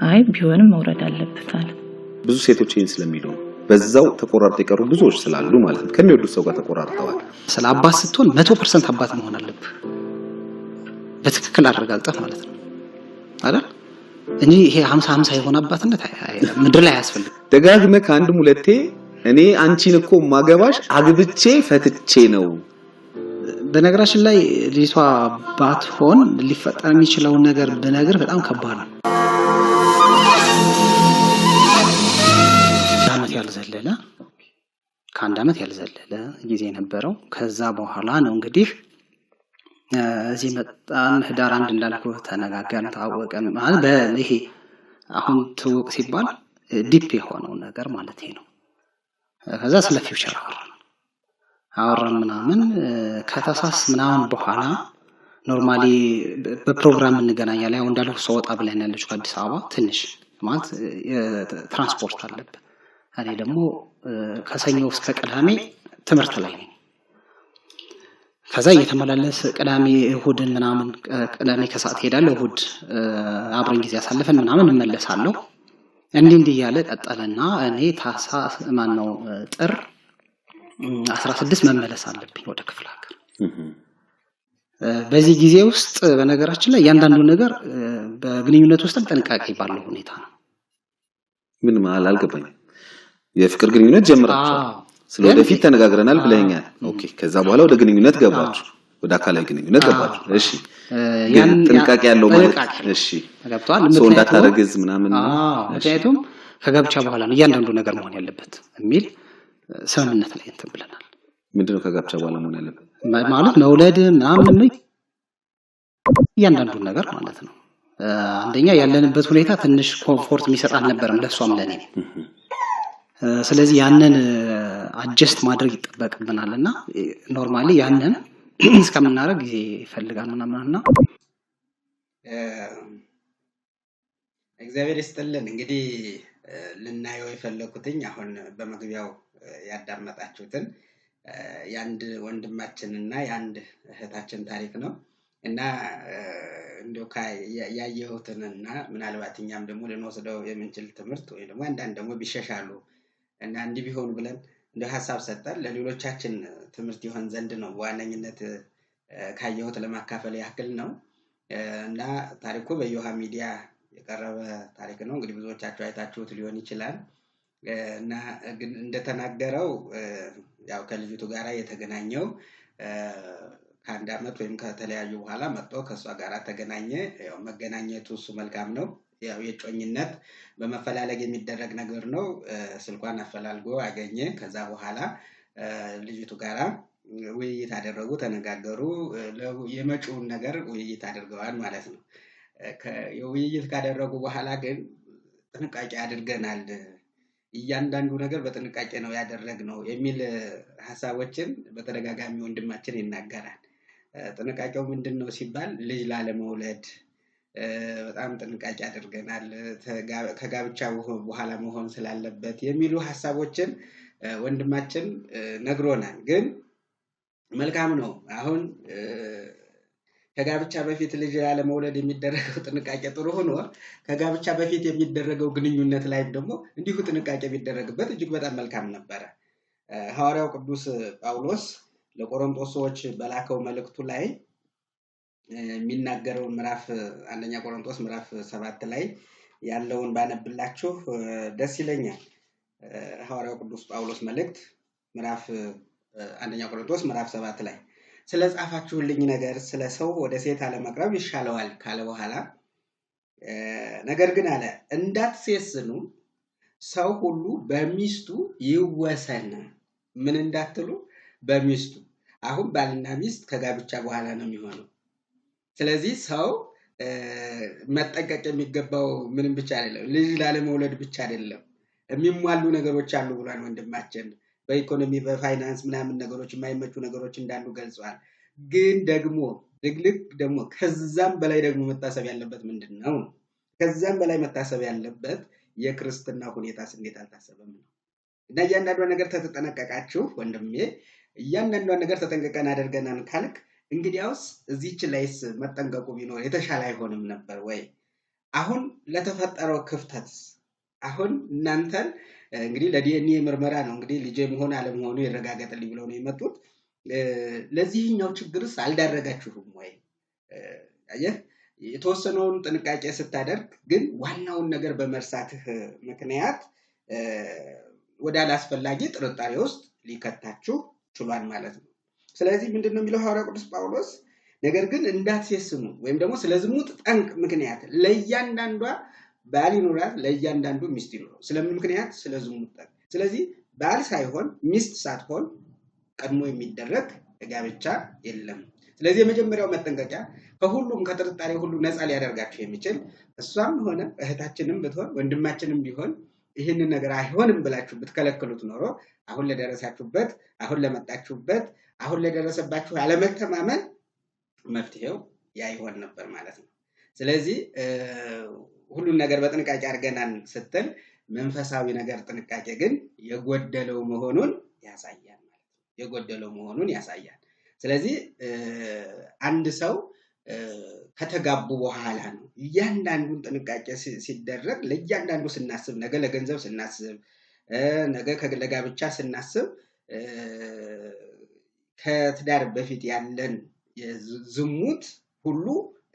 አይ ቢሆንም መውረድ አለበት አለ። ብዙ ሴቶች ይሄን ስለሚሉ በዛው ተቆራርጠው የቀሩ ብዙዎች ስላሉ ማለት ነው ከሚወዱት ሰው ጋር ተቆራርጠዋል። ስለ አባት ስትሆን 100% አባት መሆን አለበት በትክክል አረጋግጠህ ማለት ነው አይደል እንጂ ይሄ 50-50 የሆነ አባትነት ምድር ላይ አያስፈልግም። ደጋግመህ ከአንድም ሁለቴ እኔ አንቺን እኮ ማገባሽ አግብቼ ፈትቼ ነው። በነገራችን ላይ ልጅቷ ባትሆን ሊፈጠር የሚችለው ነገር በነገር በጣም ከባድ ነው። ከአንድ ዓመት ያልዘለለ ጊዜ ነበረው። ከዛ በኋላ ነው እንግዲህ እዚህ መጣን። ህዳር 1 እንዳልኩ ተነጋገርን፣ ታወቀን ማለት በይሄ አሁን ትውቅ ሲባል ዲፕ የሆነው ነገር ማለት ነው። ከዛ ስለ ፊውቸር አወራን ምናምን ከተሳስ ምናምን በኋላ ኖርማሊ በፕሮግራም እንገናኛለን። ያው እንዳልኩ ሰውጣ ብለን ያለችው ከአዲስ አበባ ትንሽ ማለት ትራንስፖርት አለበት። እኔ ደግሞ ከሰኞ እስከ ቅዳሜ ትምህርት ላይ ነኝ። ከዛ እየተመላለስ ቅዳሜ እሁድን ምናምን ቅዳሜ ከሰዓት ሄዳለሁ፣ እሁድ አብረን ጊዜ አሳልፈን ምናምን እንመለሳለሁ። እንዲህ ያለ ቀጠለና እኔ ታህሳስ ማነው ጥር 16 መመለስ አለብኝ ወደ ክፍለ ሀገር። በዚህ ጊዜ ውስጥ በነገራችን ላይ ያንዳንዱ ነገር በግንኙነት ውስጥ ጥንቃቄ ባለው ሁኔታ ነው። ምን ማለት አልገባኝም። የፍቅር ግንኙነት ጀምራችሁ ስለወደፊት ተነጋግረናል ብለኛል። ኦኬ ከዛ በኋላ ወደ ግንኙነት ገባችሁ፣ ወደ አካላዊ ግንኙነት ገባችሁ። እሺ ግን ጥንቃቄ ያለው ማለት እሺ ገብቷል። ሰው እንዳታረግዝ ምናምን ምክንያቱም ከጋብቻ በኋላ ነው እያንዳንዱ ነገር መሆን ያለበት የሚል ስምምነት ላይ እንትን ብለናል። ምንድነው ከጋብቻ በኋላ መሆን ያለበት ማለት መውለድ ምናምን እያንዳንዱ ነገር ማለት ነው። አንደኛ ያለንበት ሁኔታ ትንሽ ኮምፎርት የሚሰጥ አልነበረም ለሷም ለኔ። ስለዚህ ያንን አጀስት ማድረግ ይጠበቅብናልና ኖርማሊ ያንን እስከምናደርግ ጊዜ ይፈልጋል ምናምንና እግዚአብሔር ይስጥልን። እንግዲህ ልናየው የፈለኩትኝ አሁን በመግቢያው ያዳመጣችሁትን የአንድ ወንድማችንና የአንድ እህታችን ታሪክ ነው እና እንደው ያየሁትንና ምናልባት እኛም ደግሞ ልንወስደው የምንችል ትምህርት ወይ ደግሞ አንዳንድ ደግሞ ቢሸሻሉ እና እንዲህ ቢሆኑ ብለን እንደ ሐሳብ ሰጠን ለሌሎቻችን ትምህርት ይሆን ዘንድ ነው በዋነኝነት ካየሁት ለማካፈል ያክል ነው። እና ታሪኩ በዮሃ ሚዲያ የቀረበ ታሪክ ነው። እንግዲህ ብዙዎቻችሁ አይታችሁት ሊሆን ይችላል። እና ግን እንደተናገረው ያው ከልጅቱ ጋራ የተገናኘው ከአንድ ዓመት ወይም ከተለያዩ በኋላ መጥቶ ከሷ ጋራ ተገናኘ። ያው መገናኘቱ እሱ መልካም ነው። ያው የጮኝነት በመፈላለግ የሚደረግ ነገር ነው። ስልኳን አፈላልጎ አገኘ። ከዛ በኋላ ልጅቱ ጋራ ውይይት አደረጉ፣ ተነጋገሩ። የመጪውን ነገር ውይይት አድርገዋል ማለት ነው። የውይይት ካደረጉ በኋላ ግን ጥንቃቄ አድርገናል፣ እያንዳንዱ ነገር በጥንቃቄ ነው ያደረግነው የሚል ሐሳቦችን በተደጋጋሚ ወንድማችን ይናገራል። ጥንቃቄው ምንድነው ሲባል ልጅ ላለመውለድ በጣም ጥንቃቄ አድርገናል፣ ከጋብቻ በኋላ መሆን ስላለበት የሚሉ ሐሳቦችን ወንድማችን ነግሮናል። ግን መልካም ነው። አሁን ከጋብቻ በፊት ልጅ ያለመውለድ የሚደረገው ጥንቃቄ ጥሩ ሆኖ ከጋብቻ በፊት የሚደረገው ግንኙነት ላይ ደግሞ እንዲሁ ጥንቃቄ ቢደረግበት እጅግ በጣም መልካም ነበር። ሐዋርያው ቅዱስ ጳውሎስ ለቆሮንቶስ ሰዎች በላከው መልእክቱ ላይ የሚናገረውን ምዕራፍ አንደኛ ቆሮንቶስ ምዕራፍ 7 ላይ ያለውን ባነብላችሁ ደስ ይለኛል። ሐዋርያው ቅዱስ ጳውሎስ መልእክት ምዕራፍ አንደኛ ቆሮንቶስ ምዕራፍ 7 ላይ ስለ ጻፋችሁልኝ ነገር ስለ ሰው ወደ ሴት አለመቅረብ ይሻለዋል ካለ በኋላ ነገር ግን አለ እንዳትሴስኑ ሰው ሁሉ በሚስቱ ይወሰን። ምን እንዳትሉ በሚስቱ። አሁን ባልና ሚስት ከጋብቻ በኋላ ነው የሚሆነው። ስለዚህ ሰው መጠንቀቅ የሚገባው ምንም ብቻ አይደለም፣ ልጅ ላለመውለድ ብቻ አይደለም፣ የሚሟሉ ነገሮች አሉ ብሏል ወንድማችን። በኢኮኖሚ በፋይናንስ ምናምን ነገሮች የማይመቹ ነገሮች እንዳሉ ገልጿል። ግን ደግሞ ድግልግ ደግሞ ከዛም በላይ ደግሞ መታሰብ ያለበት ምንድነው? ከዛም በላይ መታሰብ ያለበት የክርስትና ሁኔታስ እንዴት አልታሰበም ነው። እና እያንዳንዷ ነገር ተጠነቀቃችሁ ወንድሜ፣ እያንዳንዷ ነገር ተጠንቀቀን አድርገናል ካልክ እንግዲያውስ እዚህች ላይስ መጠንቀቁ ቢኖር የተሻለ አይሆንም ነበር ወይ? አሁን ለተፈጠረው ክፍተት አሁን እናንተን እንግዲህ ለዲኤንኤ ምርመራ ነው እንግዲህ ልጅ መሆን አለመሆኑ ይረጋገጥልኝ ብለው ነው የመጡት። ለዚህኛው ችግርስ አልዳረጋችሁም ወይ? አየህ የተወሰነውን ጥንቃቄ ስታደርግ ግን ዋናውን ነገር በመርሳትህ ምክንያት ወደ አላስፈላጊ ጥርጣሬ ውስጥ ሊከታችሁ ችሏል ማለት ነው። ስለዚህ ምንድነው የሚለው ሐዋርያው ቅዱስ ጳውሎስ ነገር ግን እንዳትሴስኑ ወይም ደግሞ ስለ ዝሙት ጠንቅ ምክንያት ለእያንዳንዷ ባል ይኖራት ለእያንዳንዱ ሚስት ይኖረው። ስለምን ምክንያት? ስለ ዝሙት ጠንቅ። ስለዚህ ባል ሳይሆን ሚስት ሳትሆን ቀድሞ የሚደረግ ጋብቻ የለም። ስለዚህ የመጀመሪያው መጠንቀቂያ ከሁሉም ከጥርጣሬ ሁሉ ነፃ ሊያደርጋችሁ የሚችል እሷም ሆነ እህታችንም ብትሆን ወንድማችንም ቢሆን ይህንን ነገር አይሆንም ብላችሁ ብትከለክሉት ኖሮ አሁን ለደረሳችሁበት አሁን ለመጣችሁበት አሁን ለደረሰባችሁ ያለመተማመን መፍትሄው ያ ይሆን ነበር ማለት ነው። ስለዚህ ሁሉን ነገር በጥንቃቄ አድርገናል ስትል መንፈሳዊ ነገር ጥንቃቄ ግን የጎደለው መሆኑን ያሳያል ማለት ነው። የጎደለው መሆኑን ያሳያል። ስለዚህ አንድ ሰው ከተጋቡ በኋላ ነው እያንዳንዱን ጥንቃቄ ሲደረግ ለእያንዳንዱ ስናስብ ነገ ለገንዘብ ስናስብ ነገ ለጋብቻ ስናስብ ከትዳር በፊት ያለን ዝሙት ሁሉ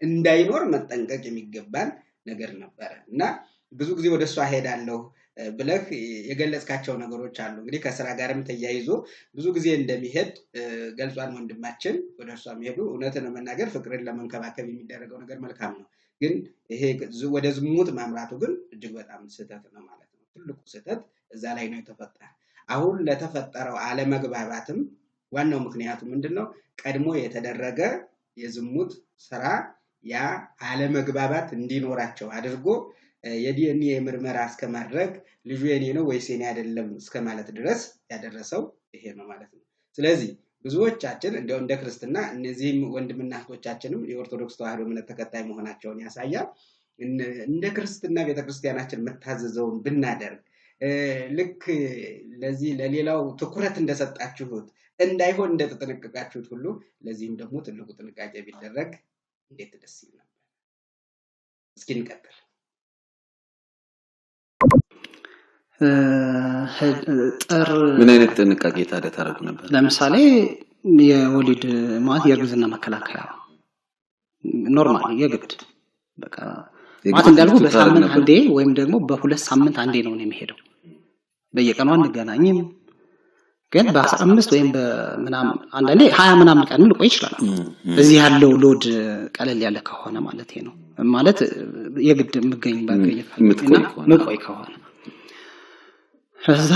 እንዳይኖር መጠንቀቅ የሚገባን ነገር ነበረ እና ብዙ ጊዜ ወደ እሷ ሄዳለሁ ብለህ የገለጽካቸው ነገሮች አሉ። እንግዲህ ከስራ ጋርም ተያይዞ ብዙ ጊዜ እንደሚሄድ ገልጿን ወንድማችን ወደ እሷ የሚሄዱ እውነትን ለመናገር ፍቅርን ለመንከባከብ የሚደረገው ነገር መልካም ነው። ግን ይሄ ወደ ዝሙት ማምራቱ ግን እጅግ በጣም ስህተት ነው ማለት ነው። ትልቁ ስህተት እዛ ላይ ነው የተፈጠረ። አሁን ለተፈጠረው አለመግባባትም ዋናው ምክንያቱ ምንድነው? ቀድሞ የተደረገ የዝሙት ስራ ያ አለመግባባት እንዲኖራቸው አድርጎ የዲኤንኤ ምርመራ እስከማድረግ ልጁ የኔ ነው ወይስ የኔ አይደለም እስከማለት ድረስ ያደረሰው ይሄ ነው ማለት ነው። ስለዚህ ብዙዎቻችን እንደው እንደ ክርስትና እነዚህም ወንድምና እህቶቻችንም የኦርቶዶክስ ተዋሕዶ እምነት ተከታይ መሆናቸውን ያሳያል። እንደ ክርስትና ቤተክርስቲያናችን መታዘዘውን ብናደርግ ልክ ለዚህ ለሌላው ትኩረት እንደሰጣችሁት እንዳይሆን እንደተጠነቀቃችሁት ሁሉ ለዚህም ደግሞ ትልቁ ጥንቃቄ ቢደረግ እንዴት ደስ ይል ነበር። እስኪ እንቀጥል። ምን አይነት ጥንቃቄ ታዲያ ታደርጉ ነበር? ለምሳሌ የወሊድ ማለት የእርግዝና መከላከያ ኖርማል የግድ በቃ ማለት እንዳልኩ በሳምንት አንዴ ወይም ደግሞ በሁለት ሳምንት አንዴ ነው የሚሄደው። በየቀኑ አንገናኝም። ግን በ15 ወይም በምናምን አንዳንዴ 20 ምናምን ቀን ልቆይ ይችላል። እዚህ ያለው ሎድ ቀለል ያለ ከሆነ ማለት ነው። ማለት የግድ መገኝ መቆይ ከሆነ ከዛ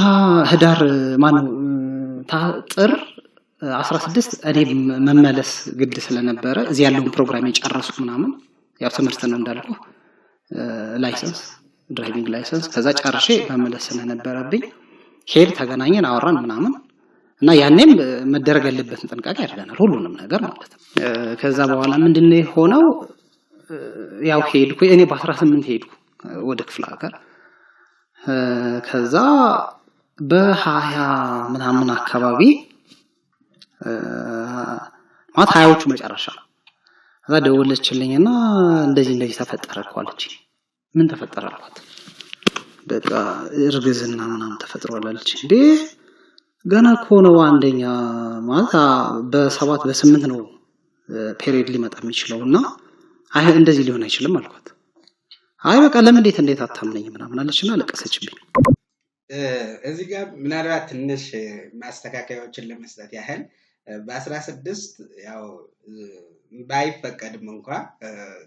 ህዳር ማነው ጥር 16 እኔ መመለስ ግድ ስለነበረ እዚህ ያለውን ፕሮግራም የጨረስኩ ምናምን ያው ትምህርት ነው እንዳልኩ ላይሰንስ ድራይቪንግ ላይሰንስ ከዛ ጨርሼ መመለስ ስለነበረብኝ ሄድ ተገናኘን አወራን ምናምን እና ያኔም መደረግ ያለበትን ጥንቃቄ አድርገናል ሁሉንም ነገር ማለት ነው። ከዛ በኋላ ምንድነው ሆነው ያው ሄድኩ እኔ በ18 ሄድኩ ወደ ክፍለ ሀገር። ከዛ በ20 ምናምን አካባቢ ማለት 20ዎቹ መጨረሻ ከዛ ደወለችልኝና እንደዚህ ተፈጠረ እኮ አለች። ምን ተፈጠረ አልኳት። በቃ እርግዝና ምናምን ተፈጥሯል አለች። እንዴ ገና እኮ ነው አንደኛ ማለት በ7 በ8 ነው ፔሪድ ሊመጣ የሚችለውና አይ እንደዚህ ሊሆን አይችልም አልኳት። አይ በቃ ለምን እንዴት አታምነኝ ምናምን አለችና ለቀሰችብኝ። እዚህ ጋር ምናልባት ትንሽ ማስተካከያዎችን ለመስጠት ያህል በ16 ያው ባይፈቀድም እንኳን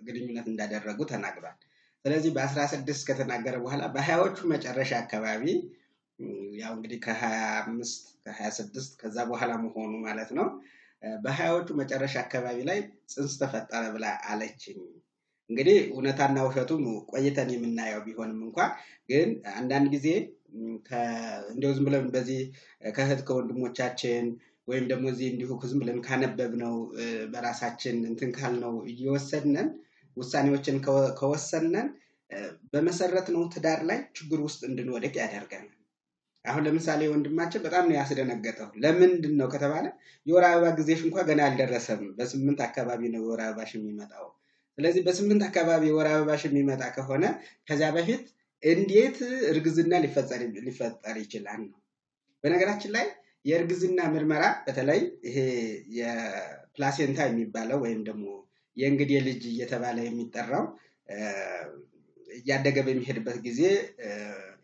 ግንኙነት እንዳደረጉ ተናግሯል። ስለዚህ በ16 ከተናገረ በኋላ በ20ዎቹ መጨረሻ አካባቢ ያው እንግዲህ ከ25 ከ26 ከዛ በኋላ መሆኑ ማለት ነው። በ20ዎቹ መጨረሻ አካባቢ ላይ ጽንስ ተፈጠረ ብላ አለችኝ። እንግዲህ እውነታና ውሸቱም ቆይተን የምናየው ቢሆንም እንኳን ግን አንዳንድ ጊዜ እንደው ዝም ብለን በዚህ ከእህት ከወንድሞቻችን ወይም ደግሞ እዚህ እንዲሁ ዝም ብለን ካነበብነው በራሳችን እንትን ካልነው እየወሰድነን ውሳኔዎችን ከወሰነን በመሰረትነው ትዳር ላይ ችግር ውስጥ እንድንወድቅ ያደርጋል። አሁን ለምሳሌ ወንድማችን በጣም ነው ያስደነገጠው። ለምንድን ነው ከተባለ የወር አበባ ጊዜሽ እንኳን ገና አልደረሰም፣ በ8 አካባቢ ነው የወር አበባሽ የሚመጣው ስለዚህ በ8 አካባቢ ወር አበባሽ የሚመጣ ከሆነ ከዛ በፊት እንዴት እርግዝና ሊፈጠር ይችላል ነው። በነገራችን ላይ የእርግዝና ምርመራ በተለይ ይሄ የፕላሴንታ የሚባለው ወይም ደግሞ የእንግዴ ልጅ እየተባለ የሚጠራው እያደገ በሚሄድበት ጊዜ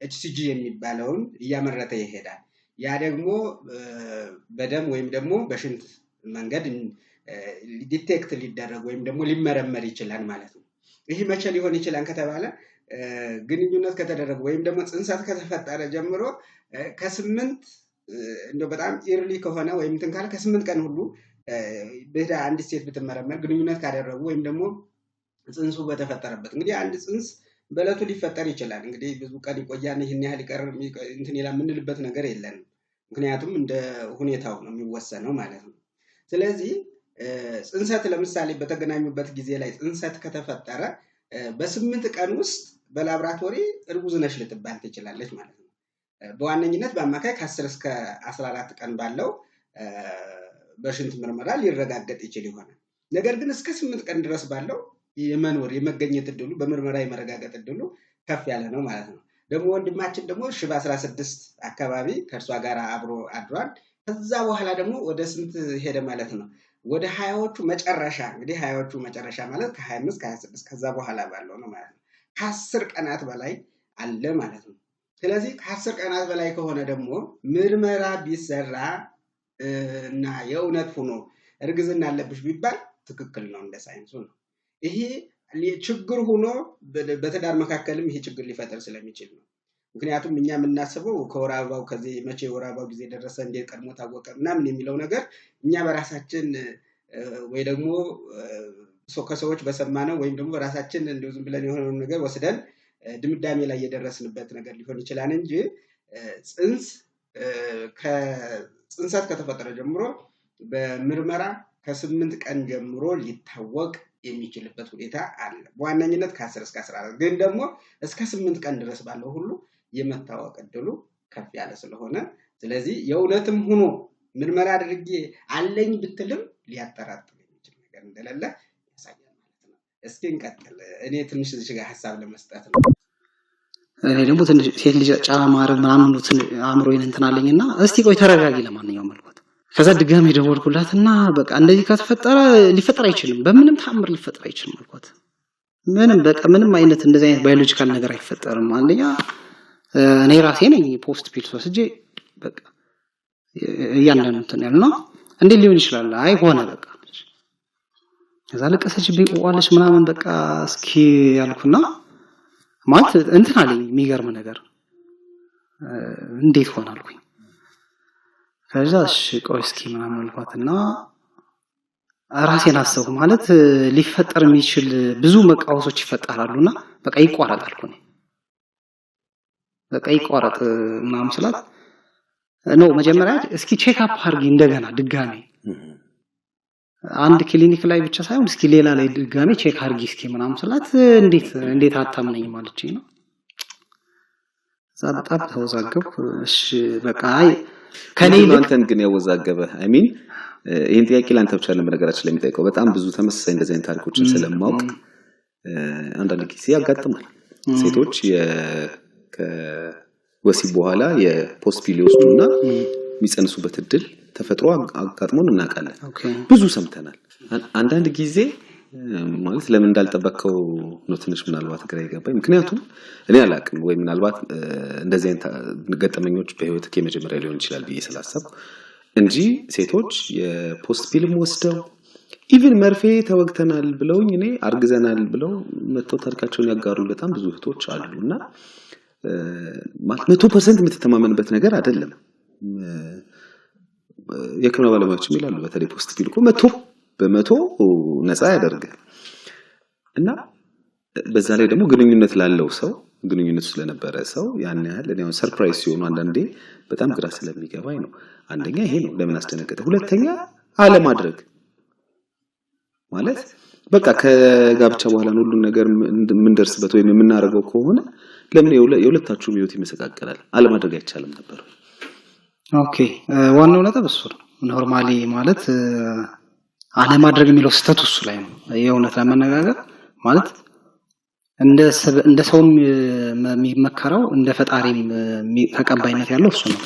HCG የሚባለውን እያመረተ ይሄዳል። ያ ደግሞ በደም ወይም ደግሞ በሽንት መንገድ ዲቴክት ሊደረግ ወይም ደግሞ ሊመረመር ይችላል ማለት ነው። ይህ መቼ ሊሆን ይችላል ከተባለ ግንኙነት ከተደረገ ወይም ደግሞ ጽንሰት ከተፈጠረ ጀምሮ ከ8 እንደው በጣም ኢርሊ ከሆነ ወይም ትንካለ ከ8 ቀን ሁሉ በዳ አንድ ሴት ብትመረመር ግንኙነት ካደረጉ ወይም ደግሞ ጽንሱ በተፈጠረበት እንግዲህ አንድ ጽንስ በለቱ ሊፈጠር ይችላል። እንግዲህ ብዙ ቀን ይቆያል ይሄን ያህል ይቀር እንትን ይላል ምንልበት ነገር የለንም። ምክንያቱም እንደ ሁኔታው ነው የሚወሰነው ማለት ነው። ስለዚህ ጽንሰት ለምሳሌ በተገናኙበት ጊዜ ላይ ጽንሰት ከተፈጠረ በ8 ቀን ውስጥ በላብራቶሪ እርጉዝ ነሽ ልትባል ትችላለች ማለት ነው። በዋነኝነት በአማካይ ከ10 እስከ 14 ቀን ባለው በሽንት ምርመራ ሊረጋገጥ ይችል ይሆናል። ነገር ግን እስከ 8 ቀን ድረስ ባለው የመገኘት እድሉ በምርመራ የመረጋገጥ እድሉ ከፍ ያለ ነው ማለት ነው። ደግሞ ወንድማችን ደግሞ ሽባ 16 አካባቢ ከእርሷ ጋር አብሮ አድሯል። ከዛ በኋላ ደግሞ ወደ ስንት ሄደ ማለት ነው? ወደ 20ዎቹ መጨረሻ እንግዲህ 20ዎቹ መጨረሻ ማለት ከ25 ከ26 ከዛ በኋላ ባለው ነው ማለት ነው። ከ10 ቀናት በላይ አለ ማለት ነው። ስለዚህ ከ10 ቀናት በላይ ከሆነ ደግሞ ምርመራ ቢሰራ እና የእውነት ሆኖ እርግዝና አለብሽ ቢባል ትክክል ነው እንደ ሳይንሱ ነው። ይሄ ችግር ሆኖ በትዳር መካከልም ይሄ ችግር ሊፈጠር ስለሚችል ነው። ምክንያቱም እኛ የምናስበው ከወር አበባው ከዚህ መቼ ወር አበባው ጊዜ ደረሰ እንዴት ቀድሞ ታወቀ ምናምን የሚለው ነገር እኛ በራሳችን ወይ ደግሞ ከሰዎች በሰማነው ወይም ደግሞ በራሳችን እንደው ዝም ብለን የሆነውን ነገር ወስደን ድምዳሜ ላይ የደረስንበት ነገር ሊሆን ይችላል እንጂ ጽንሰት ከተፈጠረ ጀምሮ በምርመራ ከ8 ቀን ጀምሮ ሊታወቅ የሚችልበት ሁኔታ አለ። በዋነኝነት ከ10 እስከ 14 ግን ደግሞ እስከ 8 ቀን ድረስ ባለው ሁሉ የመታወቅ እድሉ ከፍ ያለ ስለሆነ ስለዚህ የእውነትም ሆኖ ምርመራ አድርጌ አለኝ ብትልም ሊያጠራጥር የሚችል ነገር እንደሌለ ያሳያል ማለት ነው። እስኪ እንቀጥል። እኔ ትንሽ እዚህ ጋር ሐሳብ ለመስጠት ነው። እኔ ደግሞ ትንሽ ሴት ልጅ ጫማ ማረግ ምናምን ነው አእምሮዬን እንትን አለኝና እስቲ ቆይ ተረጋጊ ለማንኛውም አልኳት። ከዛ ድጋሜ ደወልኩላትና በቃ እንደዚህ ከተፈጠረ ሊፈጠር አይችልም፣ በምንም ተአምር ሊፈጠር አይችልም አልኳት። ምንም አይነት እንደዚህ አይነት ባዮሎጂካል ነገር አይፈጠርም። አንደኛ እኔ ራሴ ነኝ ፖስት ፒል ወስጄ በቃ እያንዳንዱ እንትን ያልና እንዴት ሊሆን ይችላል? አይ ሆነ በቃ ከዛ ለቀሰችብኝ ቆዋለች ምናምን በቃ እስኪ ያልኩና ማለት እንትን አለኝ የሚገርም ነገር እንዴት ሆነ አልኩኝ። ከዛ እሺ ቆይ እስኪ ምናምን አልኳትና ራሴን አሰብኩ። ማለት ሊፈጠር የሚችል ብዙ መቃወሶች ይፈጠራሉና በቃ ይቋረጥ አልኩኝ። በቃ ይቋረጥ ምናምን ስላት ነው መጀመሪያ እስኪ ቼክ አፕ አድርጊ እንደገና ድጋሜ አንድ ክሊኒክ ላይ ብቻ ሳይሆን እስኪ ሌላ ላይ ድጋሜ ቼክ አድርጊ እስኪ ምናምን ስላት እንዴት አታምነኝ ማለችኝ ነው። ዛጣብ ተወዛገብኩ። እሺ በቃ አይ ከኔ አንተን ግን ያወዛገበ አይ ይሄን ጥያቄ ላንተ ብቻ ለመነገራችን ለሚጠይቀው በጣም ብዙ ተመሳሳይ እንደዚህ አይነት ታሪኮችን ስለማውቅ አንዳንድ ጊዜ ያጋጥማል። ሴቶች ከወሲብ በኋላ የፖስት ፒል ይወስዱና የሚጸንሱበት እድል ተፈጥሮ አጋጥሞን እናውቃለን። ብዙ ሰምተናል። አንዳንድ ጊዜ ማለት ለምን እንዳልጠበቀው ነው ትንሽ ምናልባት ግራ ይገባኝ። ምክንያቱም እኔ አላቅም ወይ ምናልባት እንደዚህ አይነት ገጠመኞች በህይወትክ የመጀመሪያ ሊሆን ይችላል ብዬ ስላሰብኩ እንጂ ሴቶች የፖስት ፒልም ወስደው ኢቭን መርፌ ተወግተናል ብለውኝ እኔ አርግዘናል ብለው መጥተው ታሪካቸውን ያጋሩ በጣም ብዙ እህቶች አሉና ማለት 100% የምትተማመንበት ነገር አይደለም። የሕክምና ባለሙያዎችም ይላሉ በተለይ ፖስት ፒል እኮ 100% ነፃ ያደርጋል እና በዛ ላይ ደግሞ ግንኙነት ላለው ሰው ግንኙነት ስለነበረ ሰው ያን ያህል እኔው ሰርፕራይዝ ሲሆኑ አንዳንዴ በጣም ግራ ስለሚገባኝ ነው። አንደኛ ይሄ ነው ለምን አስደነገጠ። ሁለተኛ አለማድረግ ማለት በቃ ከጋብቻ በኋላ ሁሉ ነገር ምን ደርስበት ወይ ምን እናረጋው ከሆነ ለምን የሁለታችሁም ህይወት ይመሰቃቀላል? አለማድረግ አይቻልም ነበር። ኦኬ ዋናው ነጥብ እሱ ነው። ኖርማሊ ማለት አለማድረግ የሚለው ስተት እሱ ላይ ነው። የእውነት ለመነጋገር ማለት እንደ ሰውም የሚመከረው እንደ ፈጣሪም ተቀባይነት ያለው እሱ ነው።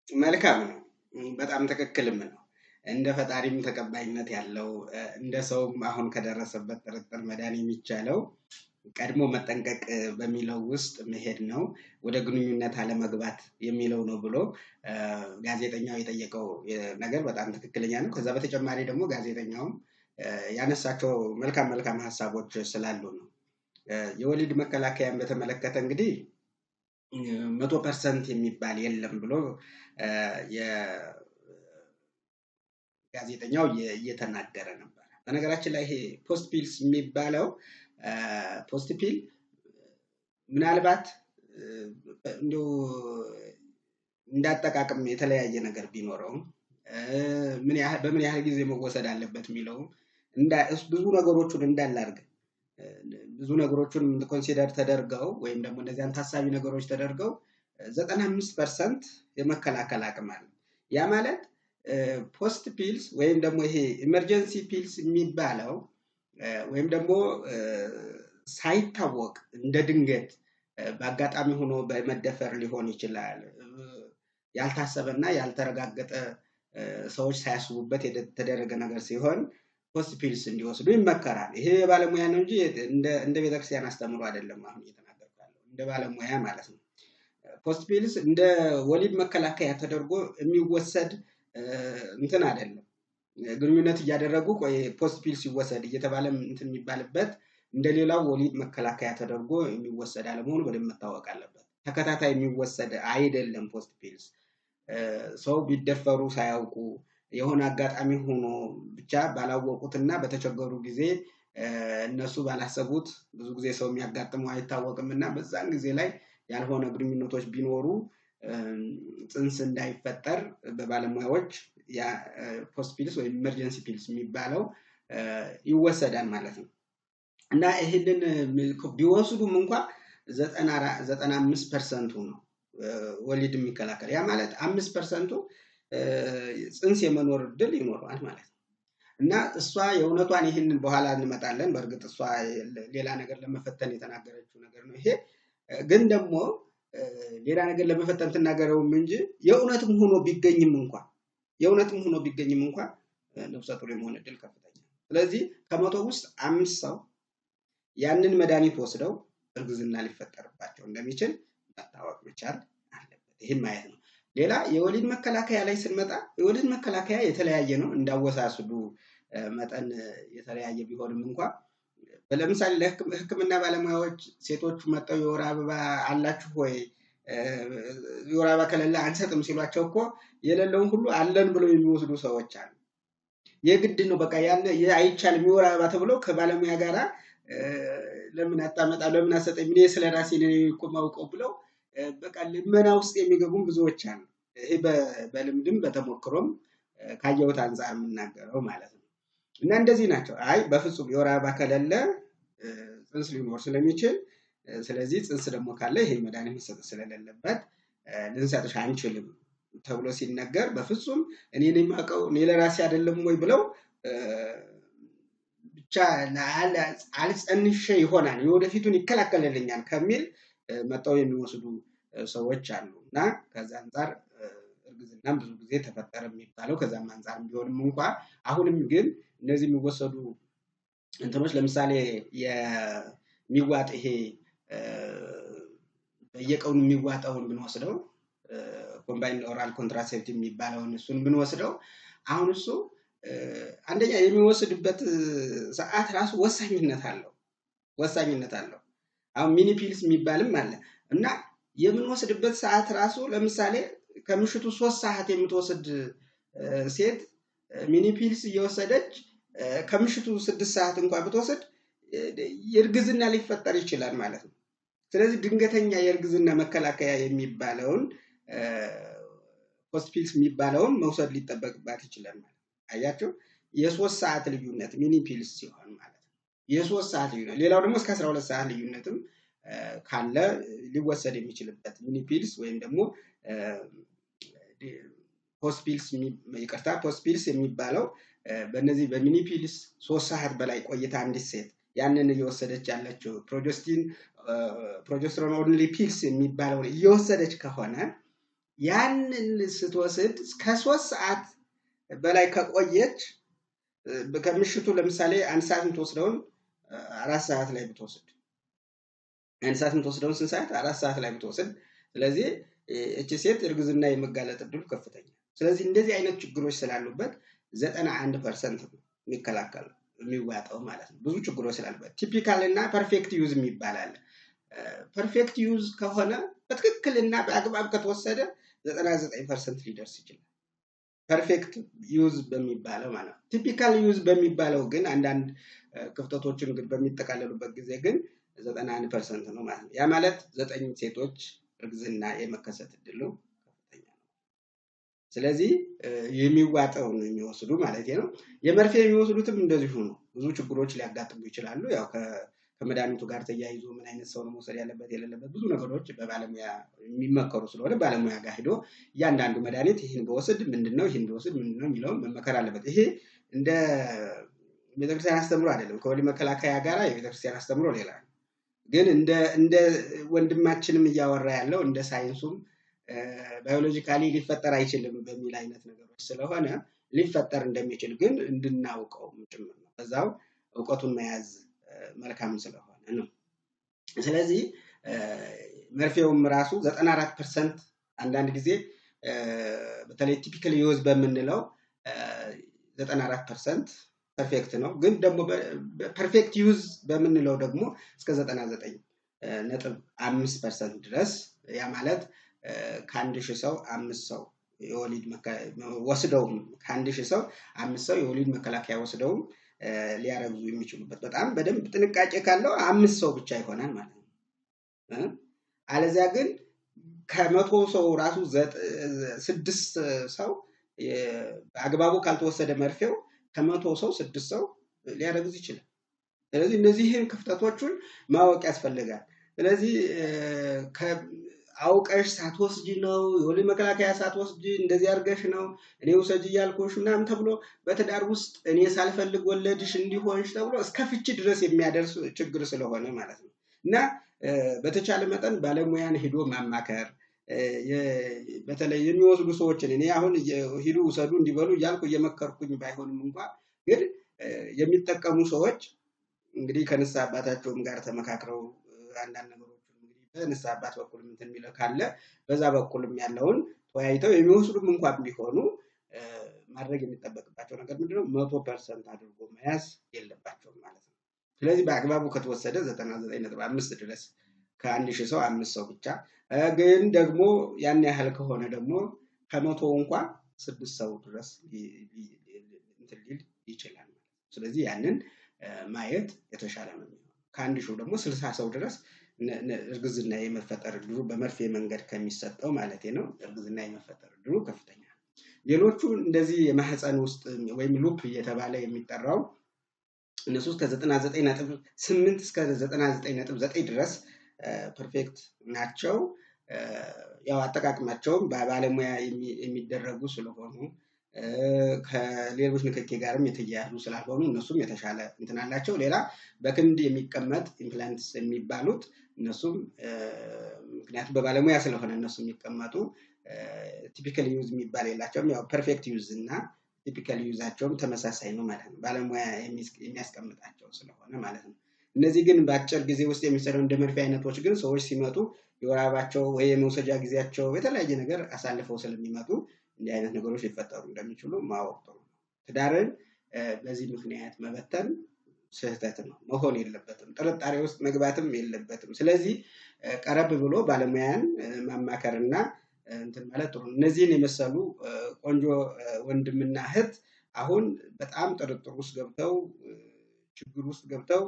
መልካም ነው። በጣም ትክክልም ነው። እንደ ፈጣሪም ተቀባይነት ያለው እንደ ሰውም አሁን ከደረሰበት ጥርጥር መዳን የሚቻለው ቀድሞ መጠንቀቅ በሚለው ውስጥ መሄድ ነው። ወደ ግንኙነት አለመግባት የሚለው ነው ብሎ ጋዜጠኛው የጠየቀው ነገር በጣም ትክክለኛ ነው። ከዛ በተጨማሪ ደግሞ ጋዜጠኛውም ያነሳቸው መልካም ሀሳቦች ስላሉ ነው። የወሊድ መከላከያን በተመለከተ እንግዲህ 100% የሚባል የለም ብሎ ጋዜጠኛው እየተናገረ ነበር። በነገራችን ላይ ይሄ ፖስት ፒልስ የሚባለው ፖስት ፒል ምናልባት እንደው እንዳጠቃቀም የተለያየ ነገር ቢኖረው በምን ያህል ጊዜ መወሰድ አለበት የሚለው ብዙ ነገሮችን እንዳላርግ ብዙ ነገሮችን ኮንሲደር ተደርገው ወይም ደግሞ እንደዚያን ታሳቢ ነገሮች ተደርገው 95% የመከላከል አቅም አለ። ያ ማለት ፖስት ፒልስ ወይም ደግሞ ይሄ ኢመርጀንሲ ፒልስ የሚባለው ወይም ደግሞ ሳይታወቅ እንደ ድንገት በአጋጣሚ ሆኖ በመደፈር ሊሆን ይችላል። ያልታሰበና ያልተረጋገጠ ሰዎች ሳያስቡበት የተደረገ ነገር ሲሆን ፖስት ፒልስ እንዲወስዱ ይመከራል። ይሄ ባለሙያ ነው እንጂ እንደ ቤተክርስቲያን አስተምሮ አይደለም። አሁን እየተናገርኩ ያለው እንደ ባለሙያ ማለት ነው። ፖስት ፒልስ እንደ ወሊድ መከላከያ ተደርጎ የሚወሰድ እንትን አይደለም። ግንኙነት እያደረጉ ቆይ ፖስት ፒልስ ይወሰድ እየተባለ እንትን የሚባልበት እንደሌላው ወሊድ መከላከያ ተደርጎ የሚወሰድ አለመሆኑ በደንብ መታወቅ አለበት። ተከታታይ የሚወሰድ አይደለም ፖስት ፒልስ። ሰው ቢደፈሩ ሳያውቁ የሆነ አጋጣሚ ሆኖ ብቻ ባላወቁትና በተቸገሩ ጊዜ እነሱ ባላሰቡት ብዙ ጊዜ ሰው የሚያጋጥመው አይታወቅምና በዛን ጊዜ ላይ ያልሆነ ግንኙነቶች ቢኖሩ ጽንስ እንዳይፈጠር በባለሙያዎች ያ ፖስት ፒልስ ወይም ኢመርጀንሲ ፒልስ የሚባለው ይወሰዳል ማለት ነው። እና ይሄንን ቢወስዱም እንኳን 95% ነው ወሊድ የሚከላከል። ያ ማለት 5% ጽንስ የመኖር እድል ይኖረዋል ማለት ነው። እና እሷ የእውነቷን ይህንን በኋላ እንመጣለን። በእርግጥ እሷ ሌላ ነገር ለመፈተን የተናገረችው ነገር ነው። ይሄ ግን ደግሞ ሌላ ነገር ለመፈተን ትናገረውም እንጂ የእውነትም ሆኖ ቢገኝም እንኳን ነፍሰ ጡር የመሆን እድል ከፍተኛ። ስለዚህ ከመቶ ውስጥ 5 ሰው ያንን መድኃኒት ወስደው እርግዝና ሊፈጠርባቸው እንደሚችል መታወቅ መቻል አለበት። ይህን ማየት ነው። ሌላ የወሊድ መከላከያ ላይ ስንመጣ የወሊድ መከላከያ የተለያየ ነው። እንዳወሳስዱ መጠን የተለያየ ቢሆንም እንኳን ለምሳሌ ለሕክምና ባለሙያዎች ሴቶቹ መጥተው የወር አበባ አላችሁ ወይ የወር አበባ ከሌለ አንሰጥም ሲሏቸው እኮ የሌለውን ሁሉ አለን ብለው የሚወስዱ ሰዎች አሉ። የግድ ነው በቃ ያን አይቻልም የወር አበባ ተብሎ ከባለሙያ ጋራ ለምን አታመጣ ለምን አሰጠኝ ምን ስለራሴ ነው እኮ ማውቀው ብለው በቃ ልመና ውስጥ የሚገቡም ብዙዎች አሉ። ይሄ በልምድም በተሞክሮም ካየሁት አንፃር የምናገረው ማለት ነው። እና እንደዚህ ናቸው። አይ በፍጹም የወር አበባ ከሌለ ጽንስ ሊኖር ስለሚችል ስለዚህ ጽንስ ደግሞ ካለ ይሄ መድኃኒት መሰጠት ስለሌለበት ልንሰጥሽ አንችልም ተብሎ ሲነገር በፍጹም እኔ ነኝ የማውቀው እኔ ለራሴ አይደለም ወይ ብለው ብቻ አልጸንሼ ይሆናል የወደፊቱን ይከላከልልኛል ከሚል መጣው የሚወስዱ ሰዎች አሉ። እና ከዛ አንፃር እርግዝናም ብዙ ጊዜ ተፈጠረ የሚባለው ከዛም አንፃር ቢሆንም እንኳን አሁንም ግን እነዚህ የሚወሰዱ እንትኖች ለምሳሌ የሚዋጥ ይሄ በየቀኑ የሚዋጣውን ብንወስደው ኮምባይንድ ኦራል ኮንትራሴፕቲቭ የሚባለውን እሱን ብንወስደው አሁን እሱ አንደኛ የሚወስድበት ሰዓት ራሱ ወሳኝነት አለው። አሁን ሚኒ ፒልስ የሚባልም አለ እና የምንወስድበት ሰዓት ራሱ ለምሳሌ ከምሽቱ 3 ሰዓት የምትወስድ ሴት ሚኒ ፒልስ እየወሰደች ከምሽቱ 6 ሰዓት እንኳን ብትወስድ የእርግዝና ሊፈጠር ይችላል ማለት ነው። ስለዚህ ድንገተኛ የእርግዝና መከላከያ የሚባለውን ፖስት ፒልስ የሚባለውን መውሰድ ሊጠበቅባት ይችላል ማለት ነው። አያችሁ የ3 ሰዓት ልዩነት ሚኒ ፒልስ ሲሆን ማለት ነው። የ3 ሰዓት ልዩነት ሌላው ደግሞ እስከ 12 ሰዓት ልዩነትም ካለ ሊወሰድ የሚችልበት ሚኒ ፒልስ ወይም ደግሞ ፖስት ፒልስ የሚባለው በእነዚህ በሚኒ ፒልስ 3 ሰዓት በላይ ቆይታ አንዲት ሴት ያንን እየወሰደች ያለችው ፕሮጀስትሮን ኦንሊ ፒልስ የሚባለው እየወሰደች ከሆነ ያንን ስትወስድ እስከ 3 ሰዓት በላይ ከቆየች ከምሽቱ ለምሳሌ 1 ሰዓት የምትወስደውን 4 ሰዓት ላይ ብትወስድ 1 ሰዓት የምትወስደውን 3 ሰዓት 4 ሰዓት ላይ ብትወስድ ስለዚህ እቺ ሴት እርግዝና የመጋለጥ እድሉ ከፍተኛ ስለዚህ እንደዚህ አይነት ችግሮች ስላሉበት 91% የሚከላከል የሚዋጣው ማለት ነው ብዙ ችግሮች ስላሉበት ቲፒካል እና ፐርፌክት ዩዝ የሚባላል ፐርፌክት ዩዝ ከሆነ በትክክልና በአግባብ ከተወሰደ 99% ሊደርስ ይችላል ፐርፌክት ዩዝ በሚባለው ማለት ነው ቲፒካል ዩዝ በሚባለው ግን አንዳንድ ክፍተቶችን ግን በሚጠቃለሉበት ጊዜ ግን 91% ነው ማለት ነው ያ ማለት 9 ሴቶች እርግዝና የመከሰት እድሉ ከፍተኛ ነው ስለዚህ የሚዋጣው ነው የሚወስዱ ማለት ነው የመርፌ የሚወስዱትም እንደዚሁ ነው ብዙ ችግሮች ሊያጋጥሙ ይችላሉ ያው ከመድኃኒቱ ጋር ተያይዞ ምን አይነት ሰው ነው መውሰድ ያለበት የሌለበት ብዙ ነገሮች በባለሙያ የሚመከሩ ስለሆነ ባለሙያ ጋር ሄዶ ያንዳንዱ መድኃኒት ይሄን በወስድ ምንድነው ይሄን በወስድ ምንድነው የሚለው መመከር አለበት ይሄ እንደ ቤተክርስቲያን አስተምሮ አይደለም ከወሊ መከላከያ ጋር የቤተክርስቲያን አስተምሮ ሌላ ግን እንደ ወንድማችንም እያወራ ያለው እንደ ሳይንሱም ባዮሎጂካሊ ሊፈጠር አይችልም በሚል አይነት ነገሮች ስለሆነ ሊፈጠር እንደሚችል ግን እንድናውቀው ጭምር ነው በዛው ዕውቀቱን መያዝ መልካም ስለሆነ ነው ስለዚህ መርፌውም ራሱ 94% አንዳንድ ጊዜ በተለይ ቲፒካሊ ዩዝ በመንለው 94% ፐርፌክት ነው ግን ደግሞ ፐርፌክት ዩዝ በመንለው ደግሞ እስከ 99.5% ድረስ ያ ማለት ከ1000 ሰው 5 ሰው የወሊድ ወስደው ከ1000 ሰው 5 ሰው የወሊድ መከላከያ ወስደው ሊያረግዙ የሚችሉበት በጣም በደንብ ጥንቃቄ ካለው 5 ሰው ብቻ ይሆናል ማለት ነው አለዚያ ግን ከ100 ሰው ራሱ 6 ሰው አግባቡ ካልተወሰደ መርፌው ከ100 ሰው 6 ሰው ሊያረግዝ ይችላል ስለዚህ እነዚህን ክፍተቶችን ማወቅ ያስፈልጋል ስለዚህ አውቀሽ ሳትወስጂ ነው የወሊድ መከላከያ ሳትወስጂ እንደዚህ አርገሽ ነው እኔ ወሰጂ ያልኩሽ ምናምን ተብሎ በትዳር ውስጥ እኔ ሳልፈልግ ወለድሽ እንዲሆንሽ ተብሎ እስከ ፍቺ ድረስ የሚያደርስ ችግር ስለሆነ ማለት ነው እና በተቻለ መጠን ባለሙያን ሄዶ ማማከር በተለይ የሚወስዱ ሰዎችን እኔ አሁን ሄዱ ወሰዱ እንዲበሉ ያልኩ እየመከርኩኝ ባይሆንም እንኳን ግን የሚጠቀሙ ሰዎች እንግዲህ ከነሳ አባታቸውም ጋር ተመካክረው አንዳንድ ነገሮች እንግዲህ በነሳ አባት በኩል እንትን የሚለው ካለ በዛ በኩልም ያለውን ተወያይተው የሚወስዱም እንኳን ቢሆኑ ማድረግ የሚጠበቅባቸው ነገር ምንድነው 100% አድርጎ መያዝ የለባቸውም ማለት ነው ስለዚህ በአግባቡ ከተወሰደ 99.5 ድረስ ከ1000 ሰው 5 ሰው ብቻ ግን ደግሞ ያን ያህል ከሆነ ደግሞ ከ100 እንኳን 6 ሰው ድረስ እንትን ይችላል ስለዚህ ያንን ማየት የተሻለ ነው ከ1000 ደግሞ 60 ሰው ድረስ እርግዝና የመፈጠር ድሩ በመርፌ መንገድ ከሚሰጠው ማለት ነው እርግዝና የመፈጠር ድሩ ከፍተኛ ሌሎቹ እንደዚህ የማህፀን ውስጥ ወይም ሉፕ እየተባለ የሚጠራው እነሱ ከ99.8 እስከ 99.9 ድረስ ፐርፌክት ናቸው ያው አጠቃቀማቸው በባለሙያ የሚደረጉ ስለሆኑ ከሌሎች ንክኪ ጋርም የተያያዙ ስላልሆኑ እነሱም የተሻለ እንትን አላቸው ሌላ በክንድ የሚቀመጥ ኢምፕላንትስ የሚባሉት እነሱም ምክንያቱም በባለሙያ ስለሆነ እነሱ የሚቀመጡ ቲፒካል ዩዝ የሚባል የላቸውም ያው ፐርፌክት ዩዝ እና ቲፒካል ዩዛቸውም ተመሳሳይ ነው ማለት ነው ባለሙያ የሚያስቀምጣቸው ስለሆነ ማለት ነው እነዚህ ግን በአጭር ጊዜ ውስጥ የሚሰሩ እንደ መርፌ አይነቶች ግን ሰዎች ሲመጡ የወራባቸው ወይ የመውሰጃ ጊዜያቸው የተለያየ ነገር አሳልፈው ስለሚመጡ እንዲህ አይነት ነገሮች ሊፈጠሩ እንደሚችሉ ማወቅ ጥሩ ነው ትዳርን በዚህ ምክንያት መበተን ስህተት ነው መሆን የለበትም ጥርጣሬ ውስጥ መግባትም የለበትም ስለዚህ ቀረብ ብሎ ባለሙያን ማማከርና እንትን ማለት ጥሩ እነዚህን የመሰሉ ቆንጆ ወንድምና እህት አሁን በጣም ጥርጥር ውስጥ ገብተው ችግር ውስጥ ገብተው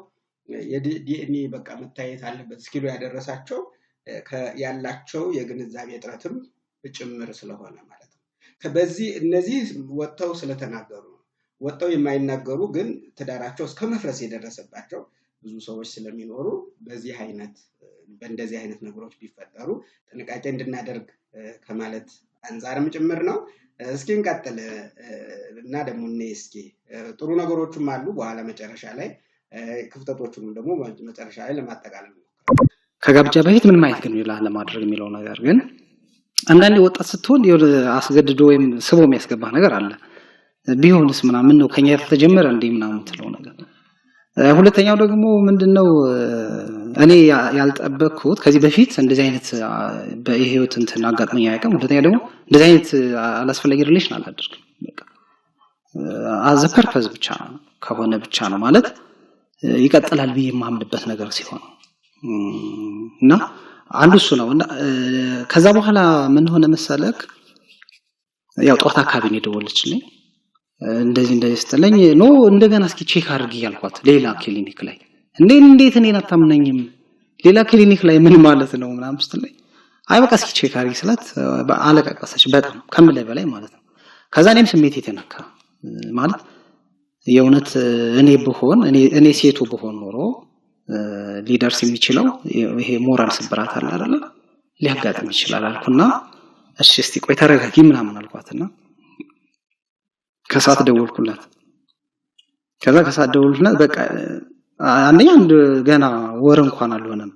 የዲኤንኤ በቃ መታየት አለበት እስኪሉ ያደረሳቸው ያላቸው የግንዛቤ እጥረትም ጭምር ስለሆነ ማለት ነው በዚህ እነዚህ ወጥተው ስለተናገሩ ወጥተው የማይናገሩ ግን ትዳራቸው እስከ መፍረስ የደረሰባቸው ብዙ ሰዎች ስለሚኖሩ በእንደዚህ አይነት ነገሮች ቢፈጠሩ ጥንቃቄ እንድናደርግ ከማለት አንፃርም ጭምር ነው። እስኪ እንቀጥል እና ደግሞ እስኪ ጥሩ ነገሮችም አሉ በኋላ መጨረሻ ላይ ክፍተቶቹንም ደግሞ መጨረሻ ላይ ለማጠቃለል ከጋብቻ በፊት ምን ማየት ግን ይላል ለማድረግ የሚለው ነገር ግን አንዳንዴ ወጣት ስትሆን ይወር አስገድዶ ወይም ስቦ የሚያስገባ ነገር አለ ቢሆንስ ምናምን ነው ከኛ ተጀመረ እንዴ ምናምን ትለው ነገር ሁለተኛው ደግሞ ምንድነው እኔ ያልጠበቅኩት ከዚህ በፊት እንደዚህ አይነት በህይወት እንትን አጋጥመኝ ያቀም ሁለተኛ ደግሞ እንደዚህ አይነት አላስፈላጊ ሪሌሽን አላደርግም በቃ አዘ ፐርፐዝ ብቻ ከሆነ ብቻ ነው ማለት ይቀጥላል ብዬ የማምንበት ነገር ሲሆን እና አንዱ እሱ ነው እና ከዛ በኋላ ምን ሆነ መሰለክ ያው ጧት አካባቢ ነው ደወለችልኝ እንደዚህ ስትለኝ ኖ እንደገና እስኪ ቼክ አድርጊ ያልኳት ሌላ ክሊኒክ ላይ እንዴት እኔን አታምነኝም ሌላ ክሊኒክ ላይ ምን ማለት ነው ምናምን ስትለኝ አይ በቃ እስኪ ቼክ አድርጊ ስላት አለቀቀሰች በጣም ከምልህ በላይ ማለት ነው ከዛ እኔም ስሜት የተነካ ማለት የእውነት እኔ ሴቱ በሆን ኖሮ ሊደርስ የሚችለው ይሄ ሞራል ስብራት አለ አይደል ሊያጋጥም ይችላል አልኩና እሺ እስቲ ቆይ ተረጋጊ ምናምን አልኳትና ከሰዓት ደወልኩላት ከዛ ከሰዓት ደወልኩላት በቃ አንደኛ ገና ወር እንኳን አልሆነም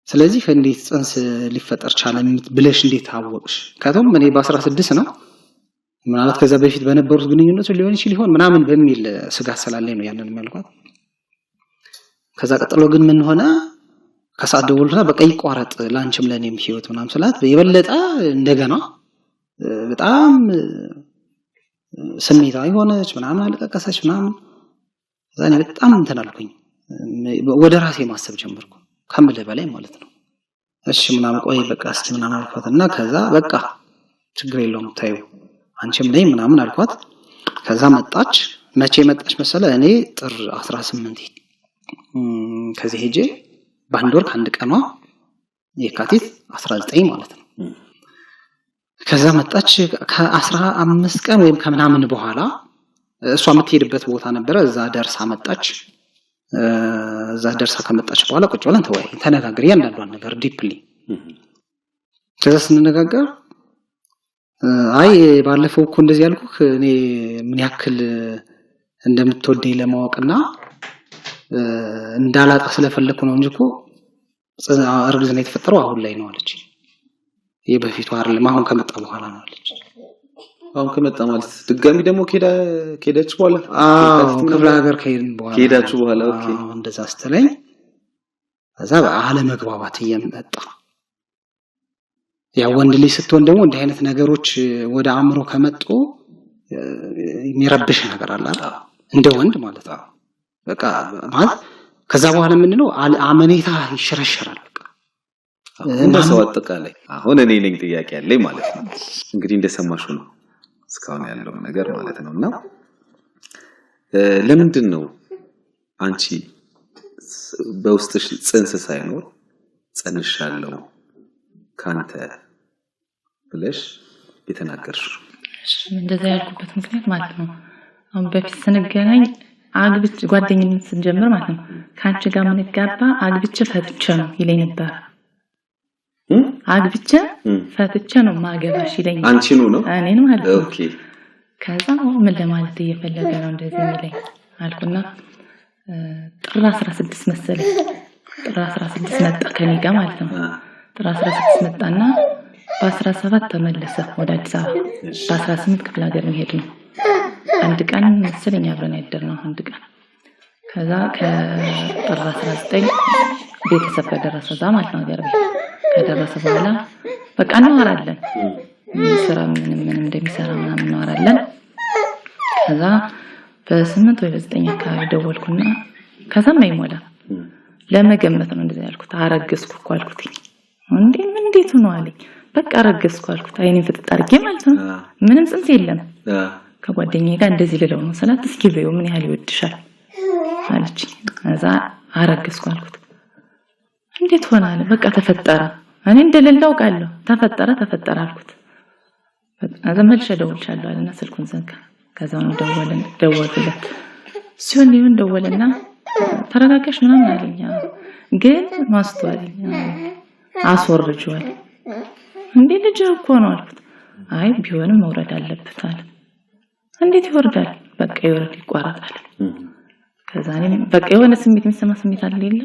ስለዚህ እንዴት ጽንስ ሊፈጠር ቻለ ብለሽ እንዴት አወቅሽ ከቶም እኔ በ16 ነው ምናልባት ከዛ በፊት በነበሩት ግንኙነቶች ሊሆን ይችላል ምናምን በሚል ስጋት ስላለኝ ነው ያንን የሚያልኳት ከዛ ቀጥሎ ግን ምን ሆነ ከሰዓት ደወልኩላት በቃ ይቋረጥ ላንቺም ለኔም ህይወት ምናምን ስላት የበለጠ እንደገና በጣም ስሜታዊ ሆነች ምናምን አለቀቀሰች ምናምን ዛኔ በጣም እንትን አልኩኝ ወደ ራሴ ማሰብ ጀመርኩ ከምልህ በላይ ማለት ነው እሺ ምናምን ቆይ በቃ እስቲ ምናምን አልኳትና ከዛ በቃ ችግር የለውም ታዩ አንቺም ነኝ ምናምን አልኳት ከዛ መጣች መቼ መጣች መሰለ እኔ ጥር 18 ከዚህ ሄጄ በአንድ ወር ከአንድ ቀኗ የካቲት 19 ማለት ነው ከዛ መጣች ከ15 ቀን ወይም ከምናምን በኋላ እሷ የምትሄድበት ቦታ ነበር እዛ ደርሳ መጣች እዛ ደርሳ ከመጣች በኋላ ቁጭ ብለን ተነጋገር ያንዳንዷን ነገር ዲፕሊ ከዛ ስንነጋገር አይ ባለፈው እኮ እንደዚህ ያልኩህ እኔ ምን ያክል እንደምትወደኝ ለማወቅና እንዳላጣ ስለፈለኩ ነው እንጂ እኮ እርግዝና የተፈጠረው አሁን ላይ ነው አለች የበፊቱ አይደለም አሁን ከመጣ በኋላ ነው አለች አሁን ከመጣ ማለት ድጋሚ ደግሞ ከሄደች በኋላ ክፍለ ሀገር ከሄዳችሁ በኋላ ኦኬ እንደዛ ስትለኝ ከዛ አለ መግባባት እየመጣ ያ ወንድ ልጅ ስትሆን ደግሞ እንዲህ አይነት ነገሮች ወደ አእምሮ ከመጡ የሚረብሽ ነገር አለ እንደ ወንድ ማለት ነው በቃ ማለት ከዛ በኋላ ምንድነው አመኔታ ይሽረሽራል በቃ እንደሰው አጠቃላይ አሁን እኔ ነኝ ጥያቄ ያለኝ ማለት ነው እንግዲህ እንደሰማሽው ነው እስካሁን ያለው ነገር ማለት ነውና ለምንድን ነው አንቺ በውስጥሽ ጽንስ ሳይኖር ጸንሻለሁ ካንተ ብለሽ የተናገርሽው እንደዛ ያልኩበት ምክንያት ማለት ነው አሁን በፊት ስንገናኝ አግብቼ ጓደኝነት ስንጀምር ማለት ነው ካንቺ ጋር ምን ጋባ አግብቼ ፈትቼ ነው ይለኝ ነበር አግብቼ ፈትቼ ነው ማገባሽ ይለኝ አንቺኑ ነው እኔን ማለት ነው ኦኬ ከዛ ምን ለማለት እየፈለገ ነው እንደዚህ ይለኝ አልኩና ጥር 16 መሰለኝ ጥር 16 መጣ ከኔ ጋር ማለት ነው ጥር 16 መጣና በ17 ተመለሰ ወደ አዲስ አበባ በ18 ክፍለ ሀገር መሄድ ነው አንድ ቀን መሰለኝ አብረን ያደርነው አንድ ቀን ከዛ ከጥር 19 ቤተሰብ ከደረሰ ዛ ማለት ነው ሀገር ቤት ከደረሰ በኋላ በቃ እናወራለን ስራ ምንም እንደሚሰራ ምናምን እናወራለን ከዛ በ8 ወይ በ9 አካባቢ ደወልኩና ከዛም አይሞላ ለመገመት ነው እንደዚህ ያልኩት አረገዝኩ እኮ አልኩት እንዴት ነው አለኝ በቃ አረገዝኩ አልኩት አይኔን ፍጥጣርጌ ማለት ነው ምንም ጽንስ የለም ከጓደኛዬ ጋር እንደዚህ ልለው ነው ሰላት እስኪ በይው ምን ያህል ይወድሻል አለች ከዛ አረገዝኩ አልኩት እንዴት ሆናለ በቃ ተፈጠረ እኔ እንደሌለው ቃለሁ ተፈጠረ አልኩት አዘመልሽ ደውልቻለሁ አለና ስልኩን ዘጋ ከዛ ነው ደወለለት ሲሆን ይሁን ደወለና ተረጋጋሽ ምናምን አለኝ ግን ማስተዋል አስወርጇል እንዴ ልጅ እኮ ነው አልኩት። አይ ቢሆንም መውረድ አለበት አለ። እንዴት ይወርዳል? በቃ ይወርድ ይቋረጣል። ከዛ እኔም በቃ የሆነ ስሜት የሚሰማ ስሜት አለ የለ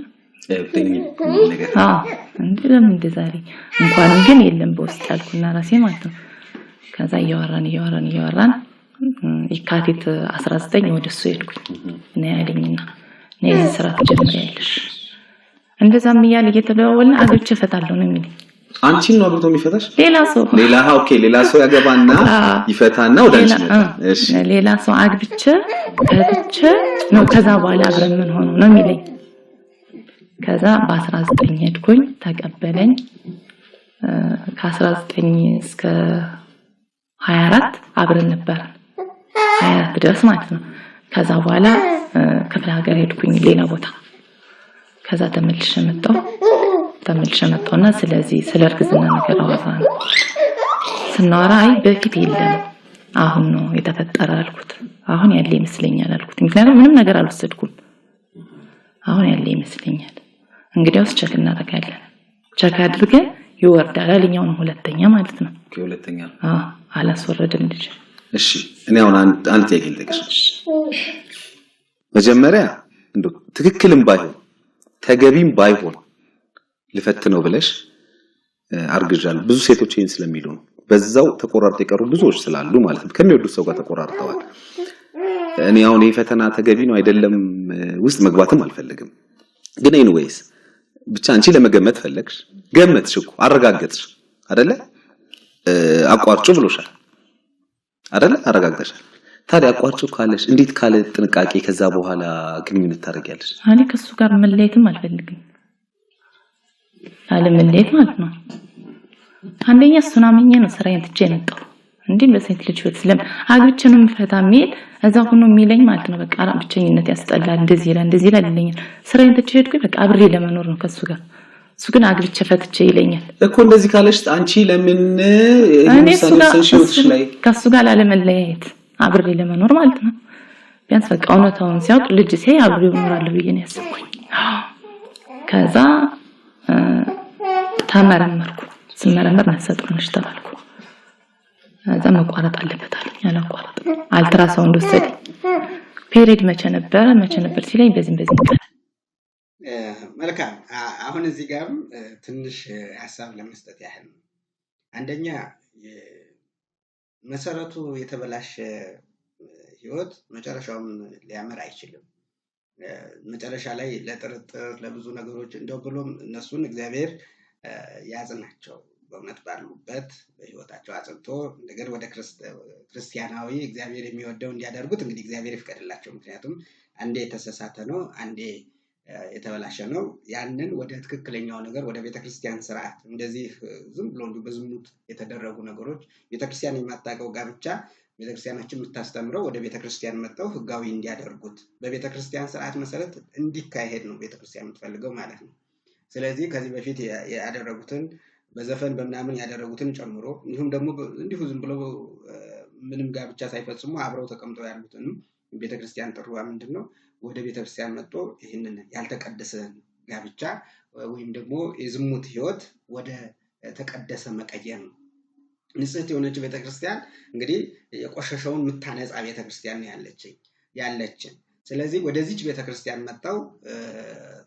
እንዴ ለምን እንደዛሬ እንኳን ግን የለም በውስጥ ያልኩና ራሴ ማለት ነው። ከዛ እያወራን የካቲት 19 ወደሱ ሄድኩኝ እና ያለኝና ነይ ስራ ትጀምሪያለሽ እንደዛም እያለ እየተደዋወልን አግብቼ ፈታለሁ ነው የሚለኝ። አንቺን ነው አግብቶ የሚፈታሽ? ሌላ ሰው ያገባና ይፈታና ወዳንቺ ነው። እሺ ሌላ ሰው አግብቼ ፈትቼ ነው ከዛ በኋላ አብረን ምን ሆኖ ነው የሚለኝ። ከዛ በ19 ሄድኩኝ ተቀበለኝ። ከ19 እስከ 24 አብረን ነበር 24 ድረስ ማለት ነው። ከዛ በኋላ ክፍለ ሀገር ሄድኩኝ ሌላ ቦታ። ከዛ ተመልሼ መጣሁና ስለዚህ ስለ እርግዝና ነገር አወራን። ስናወራ አይ በፊት የለም አሁን ነው የተፈጠረ አልኩት። አሁን ያለ ይመስለኛል አልኩት። ምክንያቱም ምንም ነገር አልወሰድኩም። አሁን ያለ ይመስለኛል። እንግዲያውስ ቸክ እናደርጋለን። ቸክ አድርገን ይወርዳል አለኛው ነው ሁለተኛ ማለት ነው። ሁለተኛ አላስወረድም ልጅ። እሺ እኔ አሁን አንተ ያገልጠሽ መጀመሪያ እንዶ ትክክልም ባይሆን ተገቢም ባይሆን ልፈትነው ብለሽ አርግዣለሁ። ብዙ ሴቶች ይሄን ስለሚሉ ነው። በዛው ተቆራርጠው የቀሩ ብዙዎች ስላሉ ማለት ነው። ከሚወዱት ሰው ጋር ተቆራርጠዋል። እኔ አሁን ይሄ ፈተና ተገቢ ነው አይደለም ውስጥ መግባትም አልፈልግም። ግን ኤኒዌይስ ብቻ አንቺ ለመገመት ፈለግሽ፣ ገመትሽ እኮ አረጋገጥሽ አይደለ? አቋርጩ ብሎሻል አይደለ? አረጋግጠሻል። ታዲያ አቋርጩ ካለሽ እንዴት ካለ ጥንቃቄ ከዛ በኋላ ግንኙነት ታደርጊያለሽ? እኔ ከሱ ጋር መለየትም አልፈልግም። መለየት ማለት ነው። አንደኛ እሱን አምኜ ነው ስራዬን ትቼ የመጣሁ። እንዴ በሴት ልጅ ህይወት አግብቼ ነው የምፈታ የሚል እዛ ሆኖ የሚለኝ ማለት ነው። በቃ ብቸኝነት ያስጠላል እንደዚህ ይላል ይለኛል። ስራዬን ትቼ ሄድኩኝ በቃ አብሬ ለመኖር ነው ከሱ ጋር። እሱ ግን አግብቼ ፈትቼ ይለኛል እኮ። እንደዚህ ካለሽ አንቺ ለምን ከሱ ጋር ላለመለያየት አብሬ ለመኖር ማለት ነው። ቢያንስ በቃ እውነታውን ሲያውቅ ልጅ ሲያይ አብሬ እኖራለሁ ብዬ ነው ያሰብኩኝ። ከዛ ተመረመርኩ። ስመረመር ነፍሰ ጡር ነሽ ተባልኩ። ከዛ መቋረጥ አለበት አለኝ። አላቋረጥ አልትራሳውንድ ወሰደ። ፔሪድ መቼ ነበር ሲለኝ በዚህ ቀን። መልካም። አሁን እዚህ ጋርም ትንሽ ሐሳብ ለመስጠት ያህል ነው። አንደኛ መሰረቱ የተበላሸ ህይወት መጨረሻውን ሊያመር አይችልም። መጨረሻ ላይ ለጥርጥር ለብዙ ነገሮች እንደው ብሎም እነሱን እግዚአብሔር ያጽናቸው በእውነት ባሉበት በህይወታቸው አጽንቶ ነገር ወደ ክርስቲያናዊ እግዚአብሔር የሚወደው እንዲያደርጉት እንግዲህ እግዚአብሔር ይፍቀድላቸው። ምክንያቱም አንዴ የተሰሳተ ነው፣ አንዴ የተበላሸ ነው። ያንን ወደ ትክክለኛው ነገር ወደ ቤተክርስቲያን ስርዓት እንደዚህ ዝም ብሎ በዝሙት የተደረጉ ነገሮች ቤተክርስቲያን የማታውቀው ጋብቻ ቤተክርስቲያናችን የምታስተምረው ወደ ቤተክርስቲያን መጥተው ህጋዊ እንዲያደርጉት በቤተክርስቲያን ስርዓት መሰረት እንዲካሄድ ነው ቤተክርስቲያን የምትፈልገው ማለት ነው። ስለዚህ ከዚህ በፊት ያደረጉትን በዘፈን በመናምን ያደረጉትን ጨምሮ እንዲሁም ደግሞ እንዲሁ ዝም ብሎ ምንም ጋብቻ ሳይፈጽሙ አብረው ተቀምጠው ያሉትን ቤተክርስቲያን ጥሩዋ ምንድነው ወደ ቤተክርስቲያን መጥቶ ይሄንን ያልተቀደሰ ጋብቻ ወይም ደግሞ የዝሙት ህይወት ወደ ተቀደሰ መቀየር ነው። ንጽሕት የሆነች ቤተክርስቲያን እንግዲህ የቆሸሸውን የምታነጻ ቤተክርስቲያን ነው ያለችን። ስለዚህ ወደዚች ቤተክርስቲያን መጣው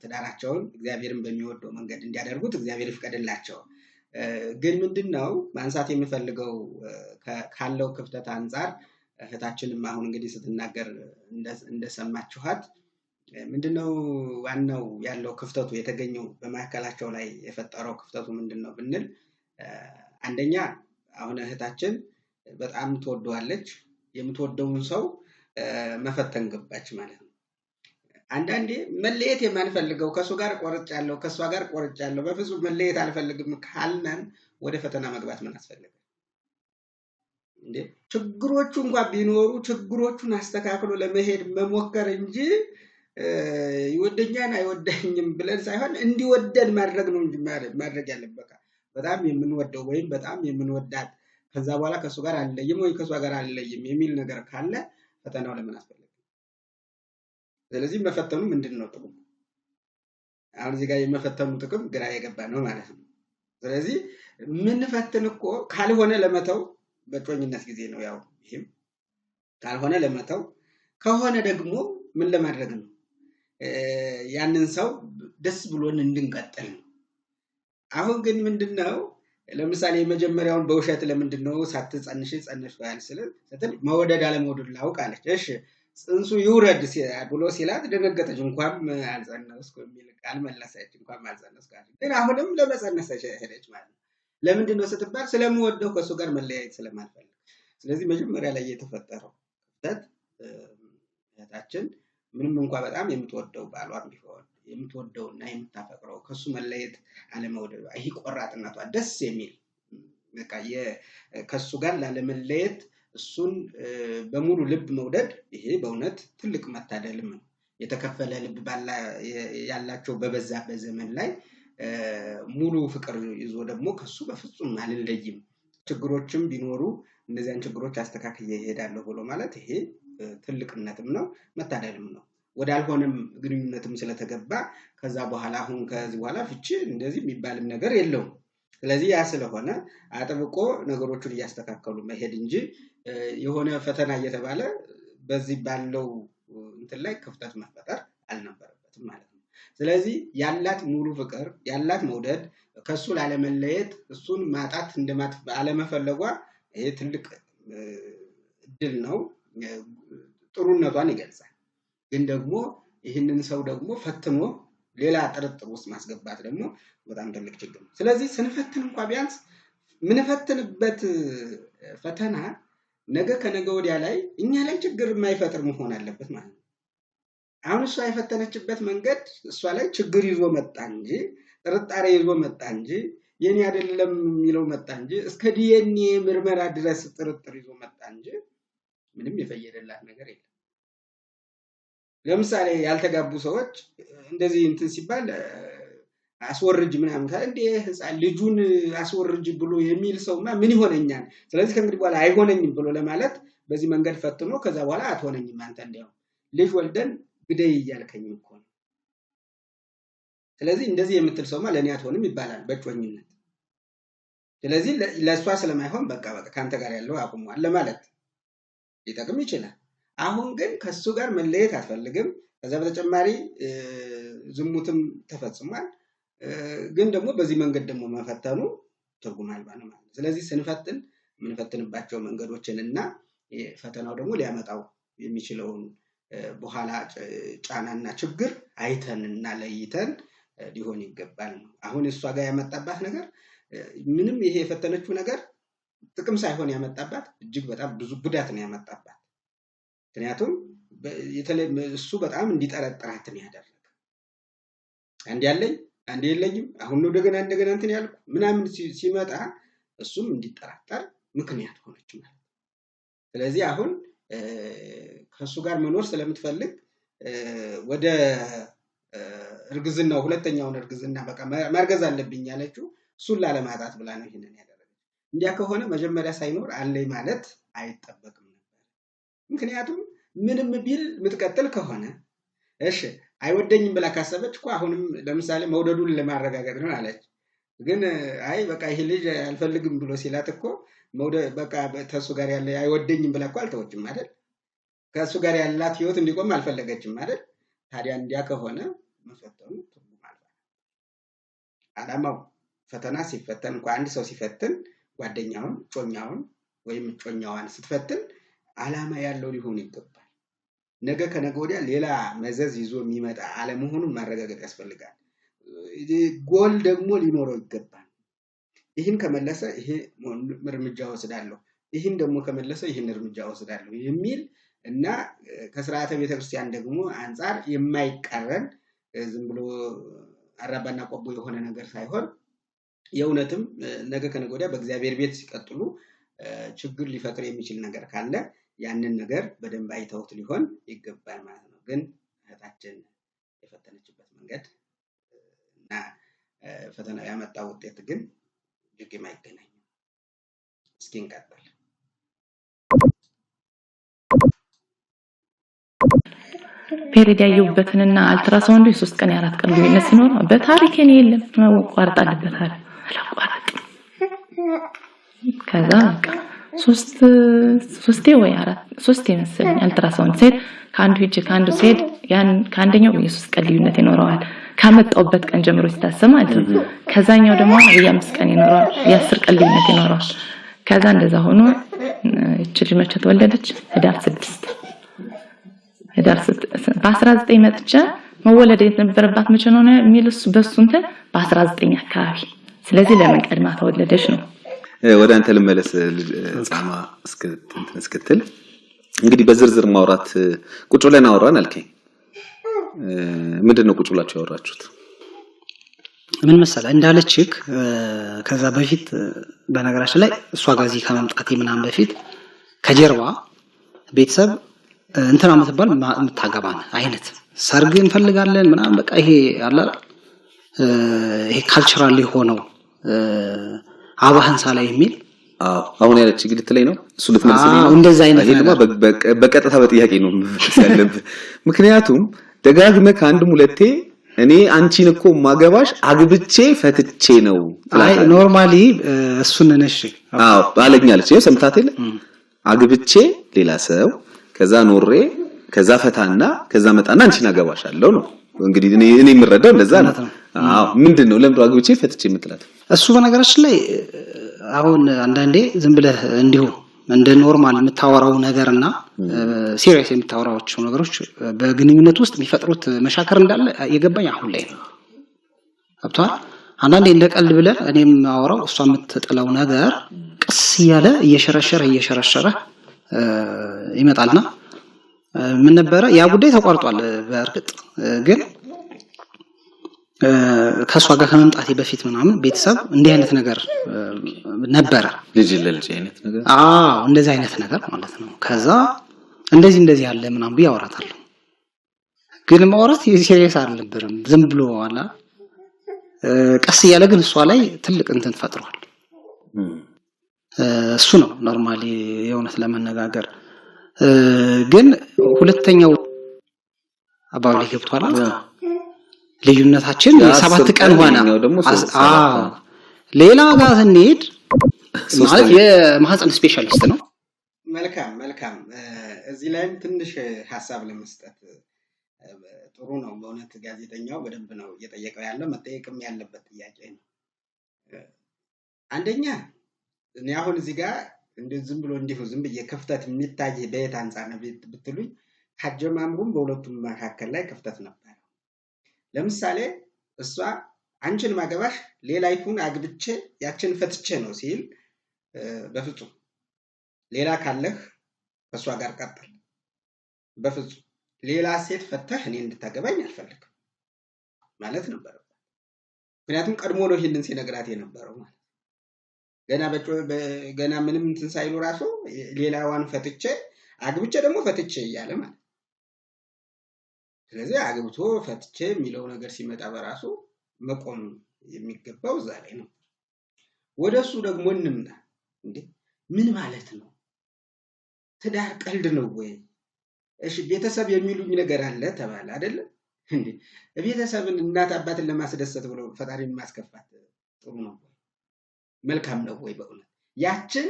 ትዳራቸውን እግዚአብሔርን በሚወደው መንገድ እንዲያደርጉት እግዚአብሔር ይፍቀድላቸው። ግን ምንድነው ማንሳት የሚፈልገው ካለው ክፍተት አንፃር እህታችንም አሁን እንግዲህ ስትናገር እንደሰማችኋት ምንድነው ዋናው ያለው ክፍተቱ የተገኘው በማከላቸው ላይ የፈጠረው ክፍተቱ ምንድነው ብንል አንደኛ አሁን እህታችን በጣም ትወደዋለች። የምትወደውን ሰው መፈተን ገባች ማለት ነው። አንዳንዴ መለየት የማንፈልገው ከሱ ጋር ቆርጫለሁ ከሷ ጋር ቆርጫለሁ በፍጹም መለየት አልፈልግም ካልነን ወደ ፈተና መግባት ምን አስፈልገ እንዴ? ችግሮቹ እንኳን ቢኖሩ ችግሮቹን አስተካክሎ ለመሄድ መሞከር እንጂ ይወደኛል አይወደኝም ብለን ሳይሆን እንዲወደን ማድረግ ነው እንጂ ማድረግ ያለበት በጣም የምንወደው ወይም በጣም የምንወዳት ከዛ በኋላ ከሱ ጋር አልለይም ወይ ከሷ ጋር አልለይም የሚል ነገር ካለ ፈተናው ለምን አስፈልገ? ስለዚህ መፈተኑ ምንድነው ጥቅሙ? አሁን እዚህ ጋር የመፈተኑ ጥቅም ግራ የገባ ነው ማለት ነው። ስለዚህ ምን ፈትን እኮ ካልሆነ ለመተው በጮኝነት ጊዜ ነው ያው ይሄም ካልሆነ ለመተው ከሆነ ደግሞ ምን ለማድረግ ነው ያንን ሰው ደስ ብሎን እንድንቀጥል ነው አሁን ግን ምንድነው ለምሳሌ የመጀመሪያውን በውሸት ለምንድነው ሳትጸንሽ ጸንሽዋል ስለዚህ መወደድ አለመወደድ ላውቃለች እሺ ጽንሱ ይውረድ ብሎ ሲላት ደነገጠች እንኳን አልጸነስኩ የሚል ቃል መለሰች እንኳን አልጸነስኩ ግን አሁንም ለመጸነስ ሄደች ማለት ነው ለምንድነው ስትባል ስለምወደው ከሱ ጋር መለያየት ስለማልፈልግ ስለዚህ መጀመሪያ ላይ የተፈጠረው ክፍተት እህታችን ምንም እንኳን በጣም የምትወደው ባሏም ቢሆን የምትወደውና የምታፈቅረው ከሱ መለየት አለመውደድ ይሄ ቆራጥነቷ ደስ የሚል በቃ ከሱ ጋር ላለመለየት እሱን በሙሉ ልብ መውደድ ይሄ በእውነት ትልቅ መታደልም ነው የተከፈለ ልብ ያላቸው በበዛበት ዘመን ላይ ሙሉ ፍቅር ይዞ ደግሞ ከሱ በፍጹም አልለይም ችግሮችም ቢኖሩ እነዚያን ችግሮች አስተካክዬ እሄዳለሁ ብሎ ማለት ይሄ ትልቅነትም ነው መታደልም ነው ወዳልሆነም ግንኙነትም ስለተገባ ከዛ በኋላ አሁን ከዚህ በኋላ ፍቺ እንደዚህ የሚባልም ነገር የለውም ስለዚህ ያ ስለሆነ አጥብቆ ነገሮችን ያስተካከሉ መሄድ እንጂ የሆነ ፈተና እየተባለ በዚህ ባለው እንትን ላይ ክፍተት መፈጠር አልነበረበትም ማለት ነው ስለዚህ ያላት ሙሉ ፍቅር ያላት መውደድ ከሱ ላለመለየት እሱን ማጣት አለመፈለጓ ይሄ ትልቅ እድል ነው ጥሩነቷን ይገልጻል ግን ደግሞ ይህንን ሰው ደግሞ ፈትኖ ሌላ ጥርጥር ውስጥ ማስገባት ደግሞ በጣም ትልቅ ችግር ነው ስለዚህ ስንፈትን እንኳን ቢያንስ ምን ፈትንበት ፈተና ነገ ከነገ ወዲያ ላይ እኛ ላይ ችግር የማይፈጥር መሆን አለበት ማለት ነው አሁን እሷ የፈተነችበት መንገድ እሷ ላይ ችግር ይዞ መጣ እንጂ ጥርጣሬ ይዞ መጣ እንጂ የኔ አይደለም የሚለው መጣ እንጂ እስከ ዲኤንኤ ምርመራ ድረስ ጥርጥር ይዞ መጣ እንጂ ምንም የፈየደላት ነገር የለም ለምሳሌ ያልተጋቡ ሰዎች እንደዚህ እንትን ሲባል አስወርጅ ምናምን ካለ እንዴ ህፃን ልጁን አስወርጅ ብሎ የሚል ሰውማ ምን ይሆነኛል ስለዚህ ከእንግዲህ በኋላ አይሆነኝም ብሎ ለማለት በዚህ መንገድ ፈትኖ ከዛ በኋላ አትሆነኝም አንተ እንደው ልጅ ወልደን ግደይ ይያልከኝ እኮ ስለዚህ እንደዚህ የምትል ሰውማ ለኔ አትሆንም ይባላል በጮኝነት ስለዚህ ለሷ ስለማይሆን በቃ ካንተ ጋር ያለው አቁሟል ለማለት ሊጠቅም ይችላል አሁን ግን ከሱ ጋር መለየት አትፈልግም ከዛ በተጨማሪ ዝሙትም ተፈጽሟል ግን ደግሞ በዚህ መንገድ ደግሞ መፈተኑ ትርጉም አልባ ነው ማለት ስለዚህ ስንፈትን ምንፈትንባቸው መንገዶችንና ፈተናው ደግሞ ሊያመጣው የሚችለውን በኋላ ጫናና ችግር አይተንና ለይተን ሊሆን ይገባል ነው አሁን እሷ ጋር ያመጣባት ነገር ምንም ይሄ የፈተነችው ነገር ጥቅም ሳይሆን ያመጣባት እጅግ በጣም ብዙ ጉዳት ነው ያመጣባት ምክንያቱም እሱ በጣም እንዲጠረጥራት ነው ያደረገ አንድ ያለኝ አንድ የለኝም አሁን ነው እንደገና እንትን ያልኩ ምናምን ሲመጣ እሱም እንዲጠራጠር ምክንያት ሆነች ማለት ስለዚህ አሁን ከሱ ጋር መኖር ስለምትፈልግ ወደ እርግዝናው ሁለተኛውን እርግዝና በቃ ማርገዝ አለብኝ ያለችው እሱን ላለማጣት ብላ ነው ይሄንን ያደረገች እንዲያ ከሆነ መጀመሪያ ሳይኖር አለኝ ማለት አይጠበቅም ነበር ምክንያቱም ምንም ቢል ምትቀጥል ከሆነ እሺ አይወደኝም ብላ ካሰበች እኮ አሁንም ለምሳሌ መውደዱን ለማረጋገጥ ነው አለች ግን አይ በቃ ይሄ ልጅ አልፈልግም ብሎ ሲላት እኮ መውደድ በቃ ተሱ ጋር ያለ አይወደኝም ብላ እኮ አልተወችም አይደል ከሱ ጋር ያላት ህይወት እንዲቆም አልፈለገችም አይደል ታዲያ እንዲያ ከሆነ መፈተኑ ትርጉም አለው አላማው ፈተና ሲፈተን እንኳን አንድ ሰው ሲፈትን ጓደኛውን ጮኛውን ወይም ጮኛዋን ስትፈትን አላማ ያለው ሊሆን ይገባል ነገ ከነገ ወዲያ ሌላ መዘዝ ይዞ የሚመጣ አለመሆኑን ማረጋገጥ ያስፈልጋል ጎል ደግሞ ሊኖረው ይገባል ይሄን ከመለሰ ይሄ እርምጃ ወስዳለሁ ይሄን ደግሞ ከመለሰ ይሄን እርምጃ ወስዳለሁ የሚል እና ከሥርዓተ ቤተክርስቲያን ደግሞ አንፃር የማይቀረን ዝም ብሎ አራባና ቆቦ የሆነ ነገር ሳይሆን የእውነትም ነገ ከነገ ወዲያ በእግዚአብሔር ቤት ሲቀጥሉ ችግር ሊፈጥር የሚችል ነገር ካለ ያንን ነገር በደንብ አይተውት ሊሆን ይገባል ማለት ነው ግን እህታችን የፈተነችበት መንገድ እና ፈተናው ያመጣው ውጤት ግን እጅግ የማይገናኝ እስኪ እንቀጥል ፔሪድ ያየሁበትንና አልትራሳውንዱ የ3 ቀን የ4 ቀን ልዩነት ሲኖር በታሪክ የለም ማቋረጥ አለበታል አላቋረጥም። ከዛ በቃ ሶስቴ ወይ ሶስቴ መሰለኝ አልትራሳውንድ ሴት ከአንዱ ሴት ከአንደኛው የ3 ቀን ልዩነት ይኖረዋል ካመጣውበት ቀን ጀምሮ ሲታሰብ ማለት ነው። ከዛኛው ደግሞ የ5 ቀን ይኖረዋል የ10 ቀን ልዩነት ይኖረዋል። ከዛ እንደዛ ሆኖ እቺ ልጅ መቼ ተወለደች? ህዳር 6 በ19 መጥቼ መወለድ የነበረባት መቼ ነው የሚልስ በሱ እንትን በ19 አካባቢ። ስለዚህ ለምን ቀድማ ተወለደች ነው። ወደ አንተ ልመለስ ጻማ እስክትል እንግዲህ በዝርዝር ማውራት ቁጭ ብለን አወራን አልከኝ። ምንድነው ቁጭ ብላችሁ ያወራችሁት? ምን መሰለህ እንዳለችክ ከዛ በፊት በነገራችን ላይ እሷ ጋር እዚህ ከመምጣቴ ምናምን በፊት ከጀርባ ቤተሰብ እንትና የምትባል የምታገባን አይነት ሰርግ እንፈልጋለን ምናምን በቃ ይሄ አለ ይሄ ካልቸራል ሆነው አባህንሳ ላይ የሚል አሁን ያለች ግልት ላይ ነው እሱ ልትመልስልኝ ነው። እንደዛ አይነት ይሄ ደግሞ በቀጥታ በጥያቄ ነው ያለብህ። ምክንያቱም ደጋግመህ ከአንድም ሁለቴ እኔ አንቺን እኮ ማገባሽ አግብቼ ፈትቼ ነው አይ ኖርማሊ እሱን ነሽ ባለኛለች ይሄ ሰምታት የለ አግብቼ ሌላ ሰው ከዛ ኖሬ ከዛ ፈታና ከዛ መጣና አንቺን አገባሻለሁ ነው እንግዲህ እኔ የምረዳው እንደዛ ነው። ምንድነው ለምን አግብቼ ፈትቼ የምትላት? እሱ በነገራችን ላይ አሁን አንዳንዴ ዝም ብለህ እንዲሁ እንደ ኖርማል የምታወራው ነገርና ሲሪየስ የምታወራቸው ነገሮች በግንኙነት ውስጥ የሚፈጥሩት መሻከር እንዳለ የገባኝ አሁን ላይ ነው። አብቷል አንዳንዴ እንደ ቀልድ ብለህ እኔም አወራው እሷ የምትጥለው ነገር ቀስ ያለ እየሸረሸረ ይመጣልና ምን ነበረ ያ ጉዳይ ተቋርጧል። በእርግጥ ግን ከሷ ጋር ከመምጣቴ በፊት ምናምን ቤተሰብ እንዲህ አይነት ነገር ነበረ ልጅ አይነት ነገር እንደዚህ አይነት ነገር ማለት ነው። ከዛ እንደዚህ ያለ ምናምን ቢያወራታለሁ ግን ማውራት ሲሪየስ አልነበረም ዝም ብሎ አላ ቀስ ያለ ግን እሷ ላይ ትልቅ እንትን ፈጥሯል። እሱ ነው ኖርማሊ የሆነት ለመነጋገር ግን ሁለተኛው አባባል ገብቷል። ልዩነታችን 7 ቀን ሆነ። ሌላ ጋር እንሄድ ማለት የማህፀን ስፔሻሊስት ነው። መልካም እዚህ ላይም ትንሽ ሐሳብ ለመስጠት ጥሩ ነው። በእውነት ጋዜጠኛው በደንብ ነው እየጠየቀው ያለው መጠየቅም ያለበት ጥያቄ ነው። አንደኛ እኔ አሁን እዚህ ጋር ዝም ብሎ ዝም ብዬ ክፍተት የሚታይ በየት አንፃር ነው ብትሉኝ አጀማምሩም በሁለቱም መካከል ላይ ክፍተት ነበር። ለምሳሌ እሷ አንቺን ማገባሽ ሌላይቱን አግብቼ ያችን ፈትቼ ነው ሲል በፍጹም ሌላ ካለህ ከሷ ጋር ቀጥል፣ በፍጹም ሌላ ሴት ፈተህ እኔ እንድታገባኝ አልፈልግም ማለት ነበር። ምክንያቱም ቀድሞ ነው ይሄንን ሲነግራት የነበረው ማለት ገና ምንም እንትን ሳይሉ ራሱ ሌላዋን ፈትቼ አግብቼ ደግሞ ፈትቼ እያለ ማለት። ስለዚህ አግብቶ ፈትቼ የሚለው ነገር ሲመጣ በራሱ መቆም የሚገባው እዛ ላይ ነው። ወደሱ ደግሞ እንምጣ። እንዴ ምን ማለት ነው? ትዳር ቀልድ ነው ወይ? እሺ ቤተሰብ የሚሉኝ ነገር አለ ተባለ አይደለ እንዴ? ቤተሰብን እናት አባትን ለማስደሰት ብሎ ፈጣሪን ማስከፋት ጥሩ ነው መልካም ነው ወይ? በእውነት ያችን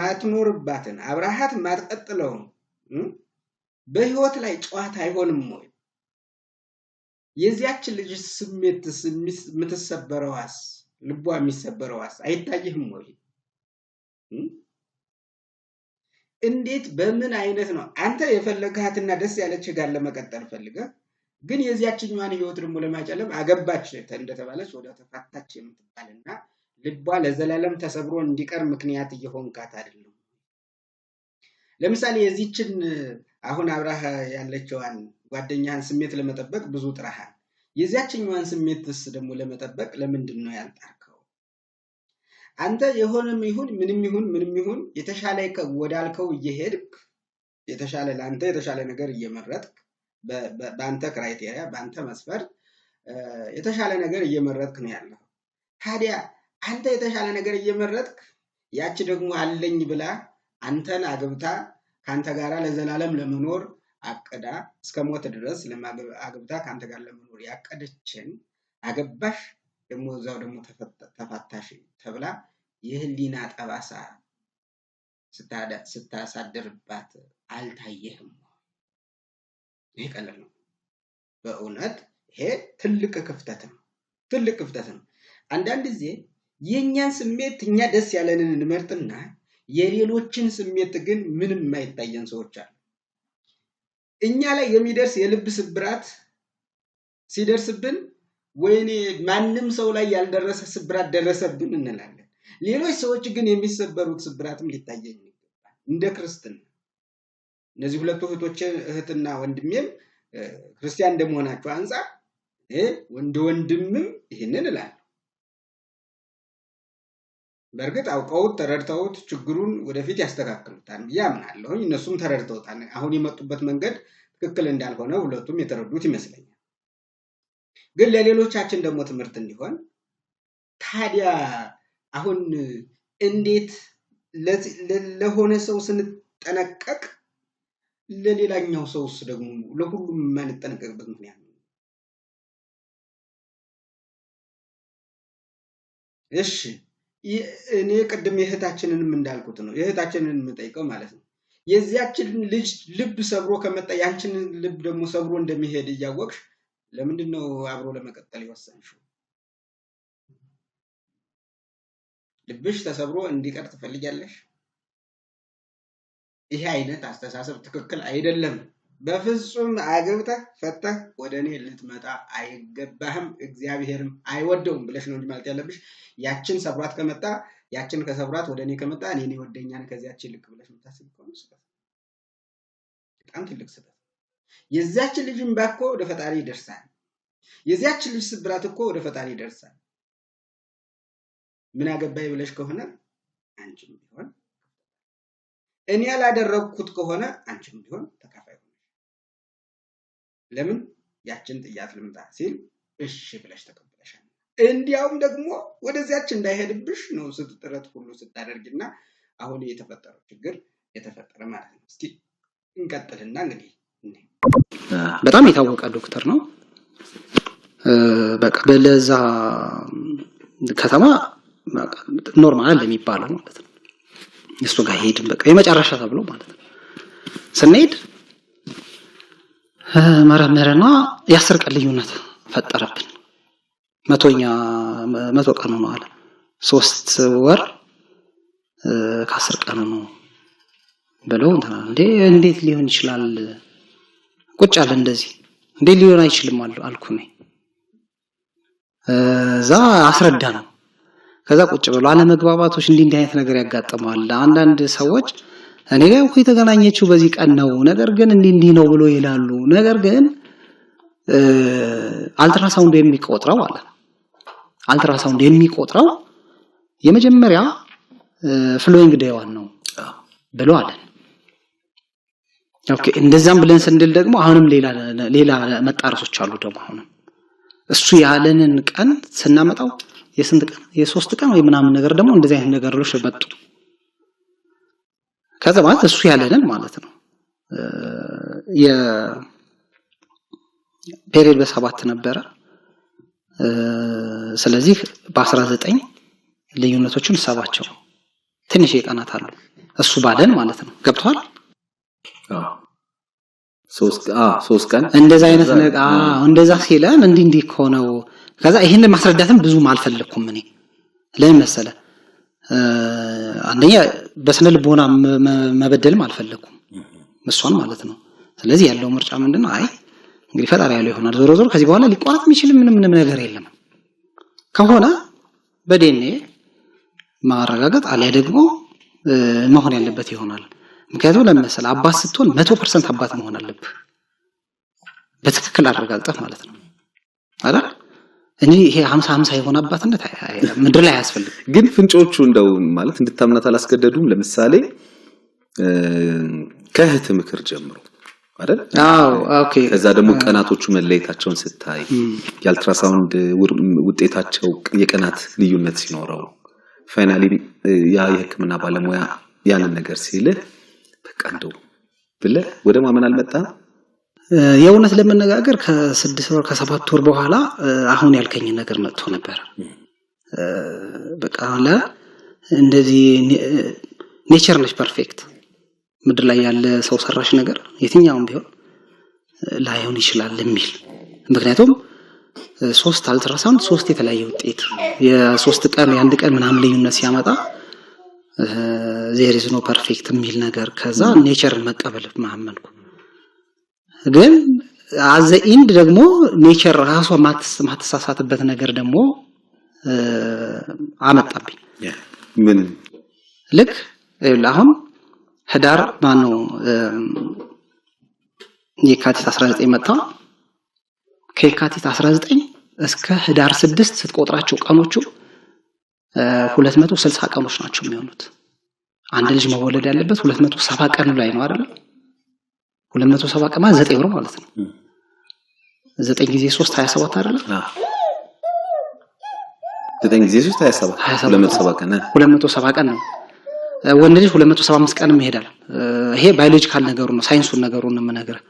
ማትኖርባትን አብራሃት ማትቀጥለው በህይወት ላይ ጨዋታ አይሆንም ወይ? የዚያችን ልጅ ስሜት የምትሰበረዋስ ልቧ የሚሰበረዋስ አይታይህም ወይ? እንዴት በምን አይነት ነው አንተ የፈለግሃትና ደስ ያለች ጋር ለመቀጠል ፈልገህ ግን የዚያችኛዋን ህይወት ደግሞ ለማጨለም አገባች እንደተባለች ወደ ተፋታች የምትባልና ልቧ ለዘላለም ተሰብሮ እንዲቀር ምክንያት እየሆንካት አይደለም? ለምሳሌ የዚችን አሁን አብራህ ያለችዋን ጓደኛህን ስሜት ለመጠበቅ ብዙ ጥረሃል። የዚያችኛዋን ስሜትስ ደግሞ ለመጠበቅ ለምንድን ነው ያልጣርከው? አንተ የሆነም ይሁን ምንም ይሁን የተሻለ ወዳልከው እየሄድክ የተሻለ ለአንተ የተሻለ ነገር እየመረጥክ በአንተ ክራይቴሪያ በአንተ መስፈርት የተሻለ ነገር እየመረጥክ ነው ያለው። ታዲያ አንተ የተሻለ ነገር እየመረጥክ ያቺ ደግሞ አለኝ ብላ አንተን አግብታ ካንተ ጋር ለዘላለም ለመኖር አቀዳ እስከ ሞት ድረስ አግብታ ካንተ ጋር ለመኖር ያቀደችን አገባሽ ደግሞ እዛው ደግሞ ተፋታሽ ተብላ የህሊና ጠባሳ ስታሳድርባት አልታየህም? ይሄ ቀላል ነው በእውነት ይሄ ትልቅ ክፍተት ነው። አንዳንድ ጊዜ የኛን ስሜት እኛ ደስ ያለንን እንመርጥና የሌሎችን ስሜት ግን ምንም የማይታየን ሰዎች አሉ። እኛ ላይ የሚደርስ የልብ ስብራት ሲደርስብን ወይኔ ማንም ሰው ላይ ያልደረሰ ስብራት ደረሰብን እንላለን። ሌሎች ሰዎች ግን የሚሰበሩት ስብራትም ሊታየኝ ይገባል። እንደ ክርስትና እነዚህ ሁለቱ እህትና ወንድሜም ክርስቲያን እንደመሆናቸው አንፃር ወንድምም ይሄንን እላለሁ። በእርግጥ አውቀውት ተረድተውት ችግሩን ወደፊት ያስተካክሉታል ብዬ አምናለሁ። እነሱም ተረድተውታል። አሁን የመጡበት መንገድ ትክክል እንዳልሆነ ሁለቱም የተረዱት ይመስለኛል። ግን ለሌሎቻችን ደግሞ ትምህርት እንዲሆን ታዲያ አሁን እንዴት ለሆነ ሰው ስንጠነቀቅ ለሌላኛው ሰውስ ደግሞ ለሁሉም ማንጠነቀቅበት ምክንያት ነው? እሺ እኔ ቅድም የእህታችንንም እንዳልኩት ነው የእህታችንን የምጠይቀው ማለት ነው። የዚያችን ልጅ ልብ ሰብሮ ከመጣ ያንቺን ልብ ደግሞ ሰብሮ እንደሚሄድ እያወቅሽ ለምንድን ነው አብሮ ለመቀጠል የወሰንሽው? ልብሽ ተሰብሮ እንዲቀር ትፈልጊያለሽ? ይሄ አይነት አስተሳሰብ ትክክል አይደለም። በፍጹም አግብተህ ፈተህ ወደኔ ልትመጣ አይገባህም፣ እግዚአብሔርም አይወደውም ብለሽ ነው እንጂ ማለት ያለብሽ ያችን ሰብሯት ከመጣ ያችን ከሰብሯት ወደኔ ከመጣ እኔን ይወደኛል ከዚያችን ልክ ብለሽ የምታስብ ከሆነ በጣም ትልቅ ስህተት። የዚያችን ልጅ እንባ እኮ ወደ ፈጣሪ ይደርሳል። የዚያችን ልጅ ስብራት እኮ ወደ ፈጣሪ ይደርሳል። ምን አገባኝ ብለሽ ከሆነ አንቺም ቢሆን እኔ ያላደረኩት ከሆነ አንቺም ቢሆን ተካፋይ ሆነሽ ለምን ያችን ጥያት ልምጣ ሲል እሺ ብለሽ ተቀበለሻል። እንዲያውም ደግሞ ወደዚያች እንዳይሄድብሽ ነው ስትጥረት ሁሉ ስታደርግና አሁን የተፈጠረው ችግር የተፈጠረ ማለት ነው። እስኪ እንቀጥልና እንግዲህ በጣም የታወቀ ዶክተር ነው። በቃ በለዛ ከተማ ኖርማል የሚባለው ማለት ነው። እሱ ጋር ሄድን በቃ የመጨረሻ ተብሎ ማለት ነው። ስንሄድ መረመረና የ10 ቀን ልዩነት ፈጠረብን። 100 ቀኑ ነው አለ። 3 ወር ከ10 ቀኑ ነው ብለው እንዴት ሊሆን ይችላል? ቁጭ አለ እንደዚህ እንዴት ሊሆን አይችልም አልኩኝ። እዛ አስረዳ ነው። ከዛ ቁጭ ብሎ አለመግባባቶች እንዲህ አይነት ነገር ያጋጥማል። አንዳንድ ሰዎች እኔ ጋር እኮ የተገናኘችው በዚህ ቀን ነው፣ ነገር ግን እንዲህ ነው ብሎ ይላሉ። ነገር ግን አልትራሳውንድ የሚቆጥረው አለ አልትራሳውንድ የሚቆጥረው የመጀመሪያ ፍሎይንግ ዴይዋን ነው ብሎ አለ። ኦኬ እንደዛም ብለን ስንድል ደግሞ አሁንም ሌላ መጣረሶች አሉ ደግሞ አሁን እሱ ያለንን ቀን ስናመጣው የስንት ቀን የ3 ቀን ወይ ምናምን ነገር ደግሞ እንደዚህ አይነት ነገሮች መጡ። ከዛ ማለት እሱ ያለንን ማለት ነው የፔሪድ በ7 ነበረ። ስለዚህ በ19 ልዩነቶችን ሰባቸው ትንሽ የቀናት አሉ እሱ ባለን ማለት ነው። ገብቷል? 3 ቀን እንደዛ አይነት ነገር እንደዛ ሲለን እንዲህ ሆነው ከዛ ይሄን ማስረዳትም ብዙ አልፈለኩም እኔ ለምን መሰለ አንደኛ በስነ ልቦና መበደልም አልፈለኩም እሷን ማለት ነው። ስለዚህ ያለው ምርጫ ምንድነው? አይ እንግዲህ ፈጣሪ ያለው ይሆናል ዞሮ ከዚህ በኋላ ሊቋረጥ የሚችል ምንም ነገር የለም ከሆነ በዴኔ ማረጋገጥ አልያ ደግሞ መሆን ያለበት ይሆናል። ምክንያቱም ለምን መሰለ አባት ስትሆን 100% አባት መሆን አለብህ በትክክል አረጋግጠህ ማለት ነው አይደል? እንጂ ይሄ 50 የሆነ አባትነት ምድር ላይ አያስፈልግም። ግን ፍንጮቹ እንደው ማለት እንድታምናት አላስገደዱም። ለምሳሌ ከእህት ምክር ጀምሮ አይደል? ኦኬ። ከዛ ደግሞ ቀናቶቹ መለየታቸውን ስታይ የአልትራሳውንድ ውጤታቸው የቀናት ልዩነት ሲኖረው ፋይናሊ ያ የሕክምና ባለሙያ ያንን ነገር ሲልህ በቃ እንደው ብለህ ወደ ማመን አልመጣም? የእውነት ለመነጋገር ከ6 ወር ከ7 ወር በኋላ አሁን ያልከኝ ነገር መጥቶ ነበር። በቃ አለ እንደዚህ ኔቸር ነች ፐርፌክት ምድር ላይ ያለ ሰው ሰራሽ ነገር የትኛውም ቢሆን ላይሆን ይችላል የሚል ምክንያቱም 3 አልትራሳውንድ 3 የተለያየ ውጤት የ3 ቀን የ1 ቀን ምናምን ልዩነት ሲያመጣ there is no perfect የሚል ነገር ከዛ ኔቸርን መቀበል ማመንኩ ግን አዘ ኢንድ ደግሞ ኔቸር ራሷ ማትሳሳትበት ነገር ደግሞ አመጣብኝ ምን ልክ አሁን ህዳር ማነው የካቲት 19 መጣ ከካቲት 19 እስከ ህዳር 6 ስትቆጥራቸው ቀኖቹ 260 ቀኖች ናቸው የሚሆኑት አንድ ልጅ መወለድ ያለበት 270 ቀን ላይ ነው አይደል 270 ቀን ማለት 9 ወር ማለት ነው 9 ጊዜ 3 27 አይደል 9 ጊዜ 3 27 270 ቀን 270 ቀን ነው ወንድ ልጅ 275 ቀን ይሄዳል ይሄ ባዮሎጂካል ነገሩ ነው ሳይንሱን ነገሩን ነው የምነግርህ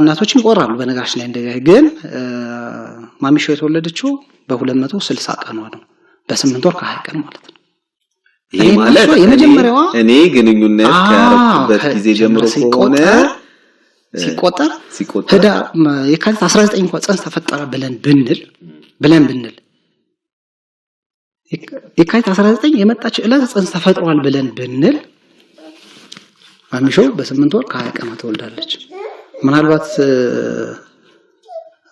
እናቶችም ይቆራሉ በነጋሽ ላይ እንደዚህ ግን ማሚሾ የተወለደችው በ260 ቀን ነው በ8 ወር ከ20 ቀን ማለት ነው ይሄ ማለት የመጀመሪያዋ እኔ ግንኙነት ካረኩበት ጊዜ ጀምሮ ሆነ ሲቆጠር ህዳር የካቲት 19 እንኳን ጽንስ ተፈጠረ ብለን ብንል የካቲት 19 የመጣች ዕለት ጽንስ ተፈጥሯል ብለን ብንል ማሚሾ በ8 ወር ከ20 ቀን ተወልዳለች ምናልባት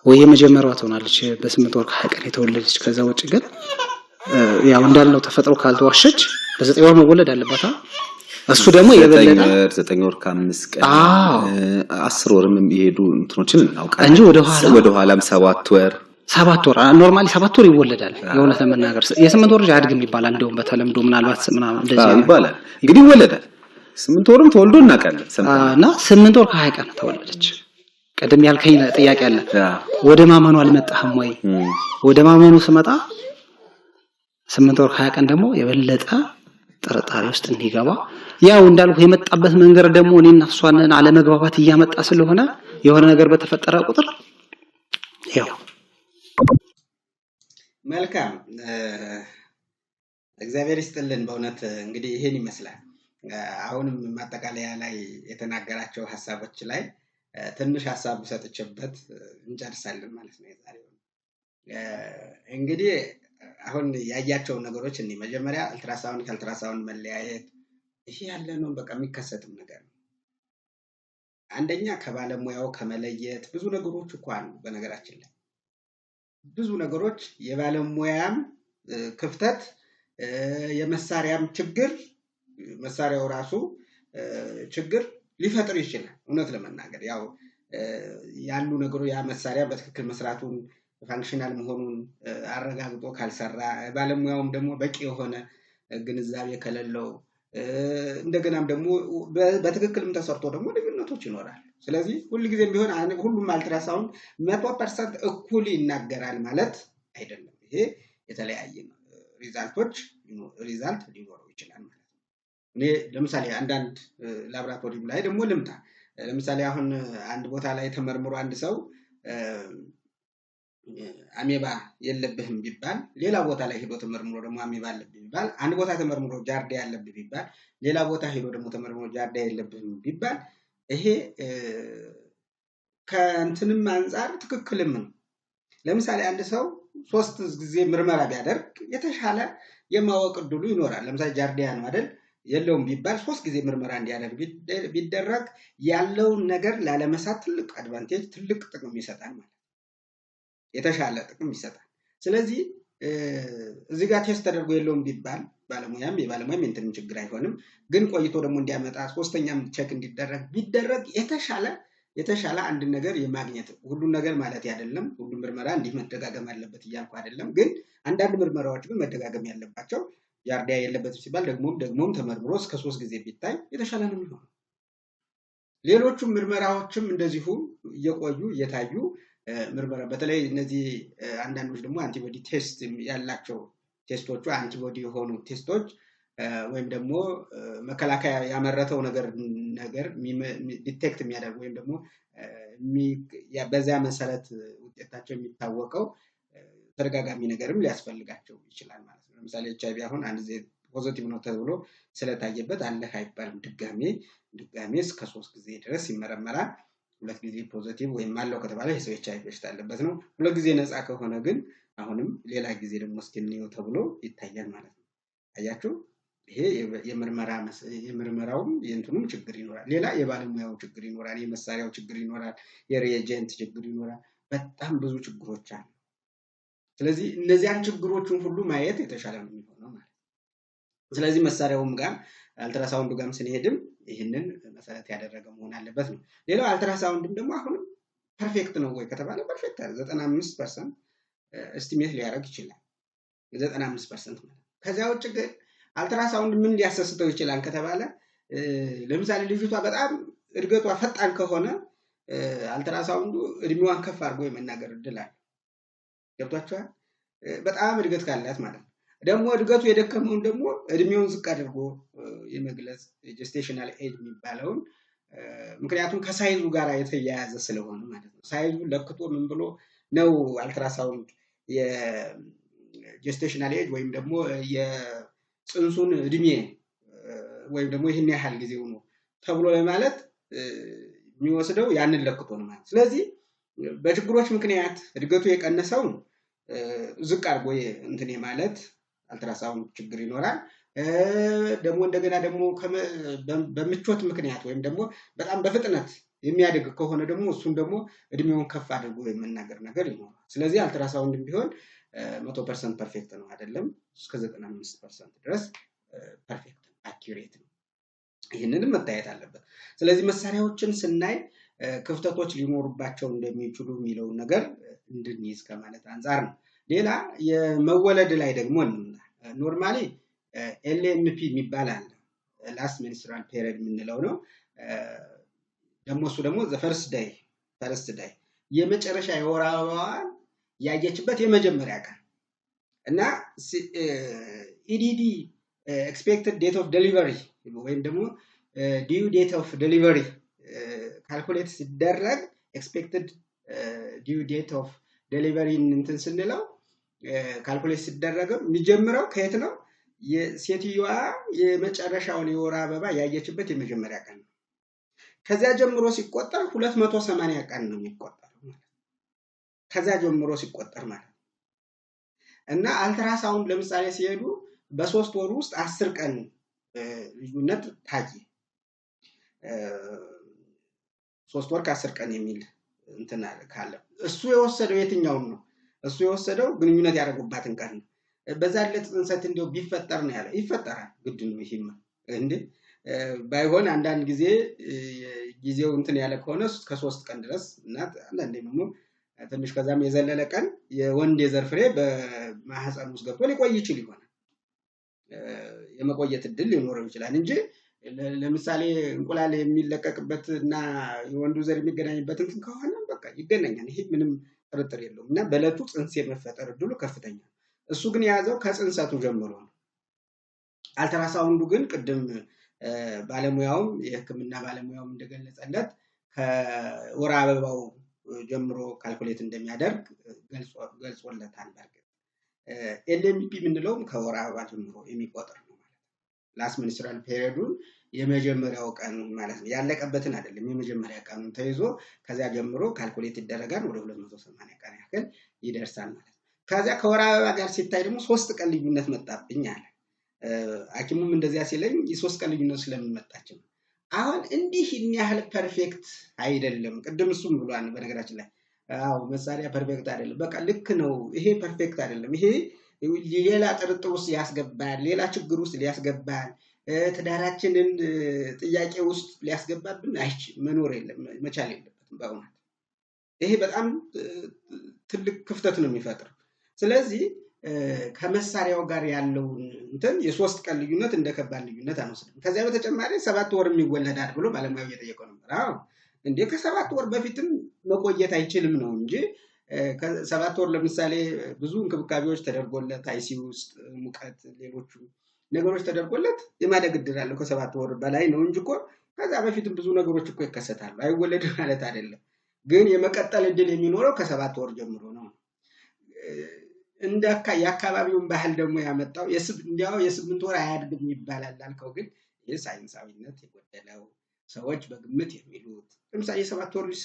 ወይ የመጀመሪያዋ ትሆናለች በ8 ወር ከ20 ቀን የተወለደች ከዛ ውጪ ግን ያው እንዳልነው ተፈጥሮ ካልተዋሸች በ9 ወር መወለድ አለባት እሱ ደግሞ የበለጠ 9 ወር ከ5 ቀን 10 ወርም የሚሄዱ እንትኖችን እናውቃለን እንጂ ወደ ኋላም 7 ወር ኖርማሊ 7 ወር ይወለዳል የሆነ ተመናገር የ8 ወር አድግም ይባላል እንደውም በተለምዶ ምናልባት ምናምን እንደዚህ ይባላል እንግዲህ ይወለዳል 8 ወርም ተወልዶ እናውቃለን እና 8 ወር ከ20 ቀን ተወለደች ቀደም ያልከኝ ጥያቄ አለ ወደ ማመኑ አልመጣህም ወይ ወደ ማመኑ ስመጣ 8 ወር 20 ቀን ደግሞ የበለጠ ጥርጣሬ ውስጥ እንዲገባ ያው እንዳልኩ የመጣበት መንገር ደግሞ እኔና እሷን አለመግባባት እያመጣ ስለሆነ የሆነ ነገር በተፈጠረ ቁጥር ያው መልካም እግዚአብሔር ይስጥልን በእውነት እንግዲህ ይሄን ይመስላል አሁንም ማጠቃለያ ላይ የተናገራቸው ሐሳቦች ላይ ትንሽ ሐሳብ ሰጥቼበት እንጨርሳለን ማለት ነው የዛሬው እንግዲህ አሁን ያያቸው ነገሮች እንዴ መጀመሪያ አልትራሳውንድ መለያየት ይሄ ያለ ነው በቃ የሚከሰትም ነገር ነው አንደኛ ከባለሙያው ከመለየት ብዙ ነገሮች እኮ አሉ በነገራችን ላይ ብዙ ነገሮች የባለሙያም ክፍተት የመሳሪያም ችግር መሳሪያው ራሱ ችግር ሊፈጥር ይችላል እውነት ለመናገር ያው ያሉ ነገሮች ያ መሳሪያ በትክክል መስራቱን ፋንክሽናል መሆኑን አረጋግጦ ካልሰራ ባለሙያውም ደግሞ በቂ የሆነ ግንዛቤ ከሌለው እንደገናም ደግሞ በትክክልም ተሰርቶ ደግሞ ልዩነቶች ይኖራል ስለዚህ ሁሉ ጊዜም ቢሆን ሁሉም አልትራሳውንድ 100% እኩል ይናገራል ማለት አይደለም ይሄ የተለያየ ነው ሪዛልት ሊኖረው ይችላል ማለት ነው እኔ ለምሳሌ አንዳንድ ላብራቶሪ ላይ ደግሞ ልምታ ለምሳሌ አሁን አንድ ቦታ ላይ ተመርምሮ አንድ ሰው አሜባ የለብህም ቢባል ሌላ ቦታ ላይ ሄዶ ተመርምሮ ደግሞ አሜባ አለብህ ቢባል አንድ ቦታ ተመርምሮ ጃርዲያ ያለብህ ቢባል ሌላ ቦታ ሄዶ ደግሞ ተመርምሮ ጃርዲያ የለብህም ቢባል ይሄ ከእንትንም አንፃር ትክክልም ነው ለምሳሌ አንድ ሰው 3 ጊዜ ምርመራ ቢያደርግ የተሻለ የማወቅ ዕድሉ ይኖራል ለምሳሌ ጃርዲያ ነው አይደል የለውም ቢባል 3 ጊዜ ምርመራ እንዲያደርግ ቢደረግ ያለው ነገር ላለመሳት ትልቅ አድቫንቴጅ ትልቅ ጥቅም ይሰጣል ማለት የተሻለ ጥቅም ይሰጣል ስለዚህ እዚህ ጋር ቴስት ተደርጎ የለውም ቢባል የባለሙያም እንትን ችግር አይሆንም ግን ቆይቶ ደግሞ እንዲያመጣ ሶስተኛም ቼክ እንዲደረግ ቢደረግ የተሻለ አንድ ነገር የማግኘት ሁሉ ነገር ማለት አይደለም ሁሉ ምርመራ እንዲህ መደጋገም አለበት ይያልኩ አይደለም ግን አንዳንድ ምርመራዎች ግን መደጋገም ያለባቸው ጃርዲያ የለበት ሲባል ደግሞም ተመርምሮ እስከ 3 ጊዜ ቢታይ የተሻለ ነው የሚሆነው ሌሎቹ ምርመራዎችም እንደዚሁ እየቆዩ እየታዩ ምርመራ በተለይ እነዚህ አንዳንዶች ደግሞ አንቲቦዲ ቴስት ያላቸው ቴስቶቹ አንቲቦዲ የሆኑ ቴስቶች ወይም ደግሞ መከላከያ ያመረተው ነገር ዲቴክት የሚያደርግ ወይም ደግሞ በዚያ መሰረት ውጤታቸው የሚታወቀው ተደጋጋሚ ነገርም ሊያስፈልጋቸው ይችላል ማለት ነው። ለምሳሌ ኤችአይቪ አሁን አንድ ጊዜ ፖዚቲቭ ነው ተብሎ ስለታየበት አለህ አይባልም። ድጋሜ እስከ 3 ጊዜ ድረስ ይመረመራል። 2 ጊዜ ፖዚቲቭ ወይም አለው ከተባለ የሰው ኤችአይቪ በሽታ አለበት ነው። 2 ጊዜ ነፃ ከሆነ ግን አሁንም ሌላ ጊዜ ደግሞ እስኪንየው ተብሎ ይታያል ማለት ነው። አያችሁ፣ ይሄ የምርመራውም የእንትኑም ችግር ይኖራል። ሌላ የባለሙያው ችግር ይኖራል፣ የመሳሪያው ችግር ይኖራል፣ የሪኤጀንት ችግር ይኖራል። በጣም ብዙ ችግሮች አሉ። ስለዚህ እነዚያን ችግሮችን ሁሉ ማየት የተሻለ ነው የሚሆነው ማለት ነው። ስለዚህ መሳሪያውም ጋር አልትራሳውንዱ ጋርም ስንሄድም ይህንን መሰረት ያደረገ መሆን አለበት ነው። ሌላው አልትራሳውንድም ደግሞ አሁንም ፐርፌክት ነው ወይ ከተባለ ፐርፌክት 95% እስቲሜት ሊያደርግ ይችላል። 95% ማለት ከዚያ ውጭ ግን አልትራሳውንድ ምን ሊያሰስተው ይችላል ከተባለ ለምሳሌ ልጅቷ በጣም እድገቷ ፈጣን ከሆነ አልትራሳውንዱ እድሜዋን ከፍ አድርጎ የመናገር እድል አለ። ገብቷችኋል? በጣም እድገት ካላት ማለት ነው። ደግሞ እድገቱ የደከመውን ደግሞ እድሜውን ዝቅ አድርጎ የመግለጽ ጀስቴሽናል ኤጅ የሚባለውን ምክንያቱም ከሳይዙ ጋር የተያያዘ ስለሆነ ማለት ነው። ሳይዙ ለክቶ ምን ብሎ ነው አልትራሳውንድ የጀስቴሽናል ኤጅ ወይም ደግሞ የጽንሱን እድሜ ወይም ደግሞ ይህን ያህል ጊዜው ነው ተብሎ ለማለት የሚወስደው ያንን ለክቶ ነው ማለት። ስለዚህ በችግሮች ምክንያት እድገቱ የቀነሰውን ዝቅ አድርጎ እንትን ማለት አልትራሳውንድ ችግር ይኖራል። ደግሞ እንደገና ደግሞ በምቾት ምክንያት ወይም ደግሞ በጣም በፍጥነት የሚያድግ ከሆነ ደግሞ እሱን ደግሞ እድሜውን ከፍ አድርጎ የመናገር ነገር ይኖራል። ስለዚህ አልትራሳውንድም ቢሆን 100% ፐርፌክት ነው አይደለም፣ እስከ 95% ድረስ ፐርፌክት አኪዩሬት ነው። ይህንንም መታየት አለበት። ስለዚህ መሳሪያዎችን ስናይ ክፍተቶች ሊኖሩባቸው እንደሚችሉ የሚለውን ነገር እንድንይዝ ከማለት አንጻር ነው። ሌላ የመወለድ ላይ ደግሞ ኖርማሊ ኤልኤምፒ የሚባል አለ፣ ላስት ሜንስትራል ፔሪየድ የምንለው ነው። ደግሞ እሱ ደግሞ ፈርስት ዳይ የመጨረሻ የወር አበባዋን ያየችበት የመጀመሪያ ቀን እና ኢዲዲ ኤክስፔክትድ ዴት ኦፍ ዴሊቨሪ ወይም ደግሞ ዲዩ ዴት ኦፍ ዴሊቨሪ ካልኩሌት ሲደረግ ኤክስፔክትድ ዲዩ ዴት ኦፍ ዴሊቨሪ እንትን ስንለው ካልኩሌት ሲደረገው የሚጀምረው ከየት ነው? የሴትዮዋ የመጨረሻውን የወር አበባ ያየችበት የመጀመሪያ ቀን ነው። ከዚያ ጀምሮ ሲቆጠር 280 ቀን ነው የሚቆጠረው ማለት ከዚያ ጀምሮ ሲቆጠር ማለት እና አልትራሳውንድ ለምሳሌ ሲሄዱ በ3 ወር ውስጥ 10 ቀን ልዩነት ታየ። 3 ወር ከ10 ቀን የሚል እንትን ካለ እሱ የወሰደው የትኛውን ነው? እሱ የወሰደው ግንኙነት ያደረጉባትን ቀን ነው። በዛ ዕለት ጽንሰት እንደው ቢፈጠር ነው ያለ። ይፈጠራል፣ ግድ ነው። ይሄማ እንዴ ባይሆን አንዳንድ ጊዜ ጊዜው እንትን ያለ ከሆነ ከ3 ቀን ድረስ እና አንዳንዴ ደግሞ ትንሽ ከዛም የዘለለ ቀን የወንድ የዘር ፍሬ በማህፀን ውስጥ ገብቶ ሊቆይ ይችል ይሆናል። የመቆየት እድል ሊኖረው ይችላል እንጂ ለምሳሌ እንቁላል የሚለቀቅበት እና የወንዱ ዘር የሚገናኝበት እንትን ከሆነ በቃ ይገናኛል። ይሄ ምንም ጥርጥር የለውም እና በዕለቱ ጽንስ የመፈጠር እድሉ ከፍተኛ። እሱ ግን የያዘው ከጽንሰቱ ጀምሮ ነው። አልትራሳውንዱ ግን ቅድም ባለሙያውም የሕክምና ባለሙያውም እንደገለጸለት ከወር አበባው ጀምሮ ካልኩሌት እንደሚያደርግ ገልጾለታል። በርግጥ ኤልኤምፒ የምንለው ከወር አበባ ጀምሮ የሚቆጥር ነው ማለት ነው። ላስት ሜንስትራል ፔሪየዱን የመጀመሪያው ቀን ማለት ነው። ያለቀበትን አይደለም፣ የመጀመሪያ ቀኑን ተይዞ ከዚያ ጀምሮ ካልኩሌት ይደረጋል። ወደ 280 ቀን ያክል ይደርሳል ማለት ነው። ከዚያ ከወር አበባ ጋር ሲታይ ደግሞ 3 ቀን ልዩነት መጣብኝ አለ። ሐኪሙም እንደዚያ ሲለኝ የ3 ቀን ልዩነት ስለሚመጣች ነው። አሁን እንዲህ ያህል ፐርፌክት አይደለም። ቅድም እሱም ብሏል በነገራችን ላይ አዎ መሳሪያ ፐርፌክት አይደለም። በቃ ልክ ነው። ይሄ ፐርፌክት አይደለም። ይሄ ሌላ ጥርጥር ውስጥ ያስገባል፣ ሌላ ችግር ውስጥ ሊያስገባል፣ ትዳራችንን ጥያቄ ውስጥ ሊያስገባብን መኖር የለም መቻል የለበትም። በእውነት ይሄ በጣም ትልቅ ክፍተት ነው የሚፈጥረው። ስለዚህ ከመሳሪያው ጋር ያለውን እንትን የ3 ቀን ልዩነት እንደ ከባድ ልዩነት አንወስድም። ከዚያ በተጨማሪ 7 ወር የሚወለዳል ብሎ ባለሙያው እየጠየቀው ነበር። አዎ እንዴ ከ7 ወር በፊትም መቆየት አይችልም ነው እንጂ ከ7 ወር ለምሳሌ ብዙ እንክብካቤዎች ተደርጎለት አይሲዩ ውስጥ ሙቀት፣ ሌሎቹ ነገሮች ተደርጎለት የማደግ እድል አለው ከ7 ወር በላይ ነው እንጂ እኮ ከዛ በፊትም ብዙ ነገሮች እኮ ይከሰታሉ። አይወለድም ማለት አይደለም፣ ግን የመቀጠል እድል የሚኖረው ከ7 ወር ጀምሮ ነው። የአካባቢውን ባህል ደግሞ ያመጣው እንዲያው የ8 ወር አያድግም ይባላል አልከው፣ ግን ይህ ሳይንሳዊነት የጎደለው ሰዎች በግምት የሚሉት። ለምሳሌ የ7 ወር ልጅ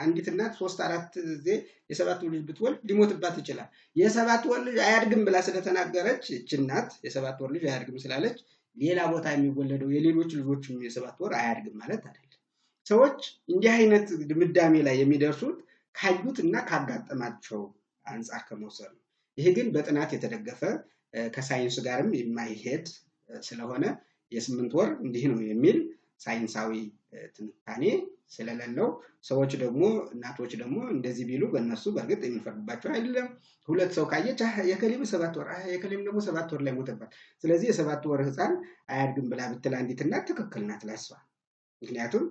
አንዲት እናት 3-4 ጊዜ የ7 ወር ልጅ ብትወልድ ሊሞትባት ይችላል። የ7 ወር ልጅ አያድግም ብላ ስለተናገረች እች እናት የ7 ወር ልጅ አያድግም ስላለች ሌላ ቦታ የሚወለደው የሌሎች ልጆችም የ7 ወር አያድግም ማለት አይደለም። ሰዎች እንዲህ አይነት ድምዳሜ ላይ የሚደርሱት ካዩት እና ካጋጠማቸው አንጻር ከመውሰድ ነው። ይሄ ግን በጥናት የተደገፈ ከሳይንስ ጋርም የማይሄድ ስለሆነ የ8 ወር እንዲህ ነው የሚል ሳይንሳዊ ትንታኔ ስለሌለው ሰዎች ደግሞ እናቶች ደግሞ እንደዚህ ቢሉ በእነሱ በእርግጥ የሚፈርዱባቸው አይደለም። ሁለት ሰው ካየች የከሌም 7 ወር የከሌም ደግሞ 7 ወር ላይ ሞተባት፣ ስለዚህ የ7 ወር ህፃን አያድግም ብላ ብትል አንዲት እናት ትክክል ናት ለሷ። ምክንያቱም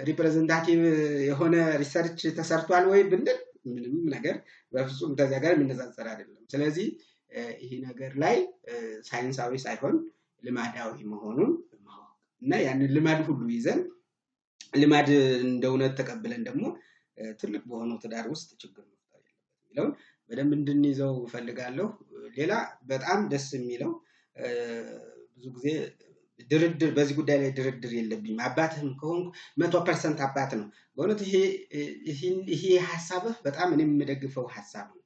ሪፕሬዘንታቲቭ የሆነ ሪሰርች ተሰርቷል ወይ ብንል ምንም ነገር በፍጹም ከዚያ ጋር የሚነጻጸር አይደለም። ስለዚህ ይሄ ነገር ላይ ሳይንሳዊ ሳይሆን ልማዳዊ መሆኑን እና ያንን ልማድ ሁሉ ይዘን ልማድ እንደ እውነት ተቀብለን ደግሞ ትልቅ በሆነው ትዳር ውስጥ ችግር መፍጠር የለበትም የሚለውን በደንብ እንድንይዘው እፈልጋለሁ። ሌላ በጣም ደስ የሚለው ብዙ ጊዜ ድርድር በዚህ ጉዳይ ላይ ድርድር የለብኝም አባትህም ከሆንኩ 100% አባት ነው። በእውነት ይሄ ሐሳብህ በጣም እኔ የምደግፈው ሐሳብ ነው።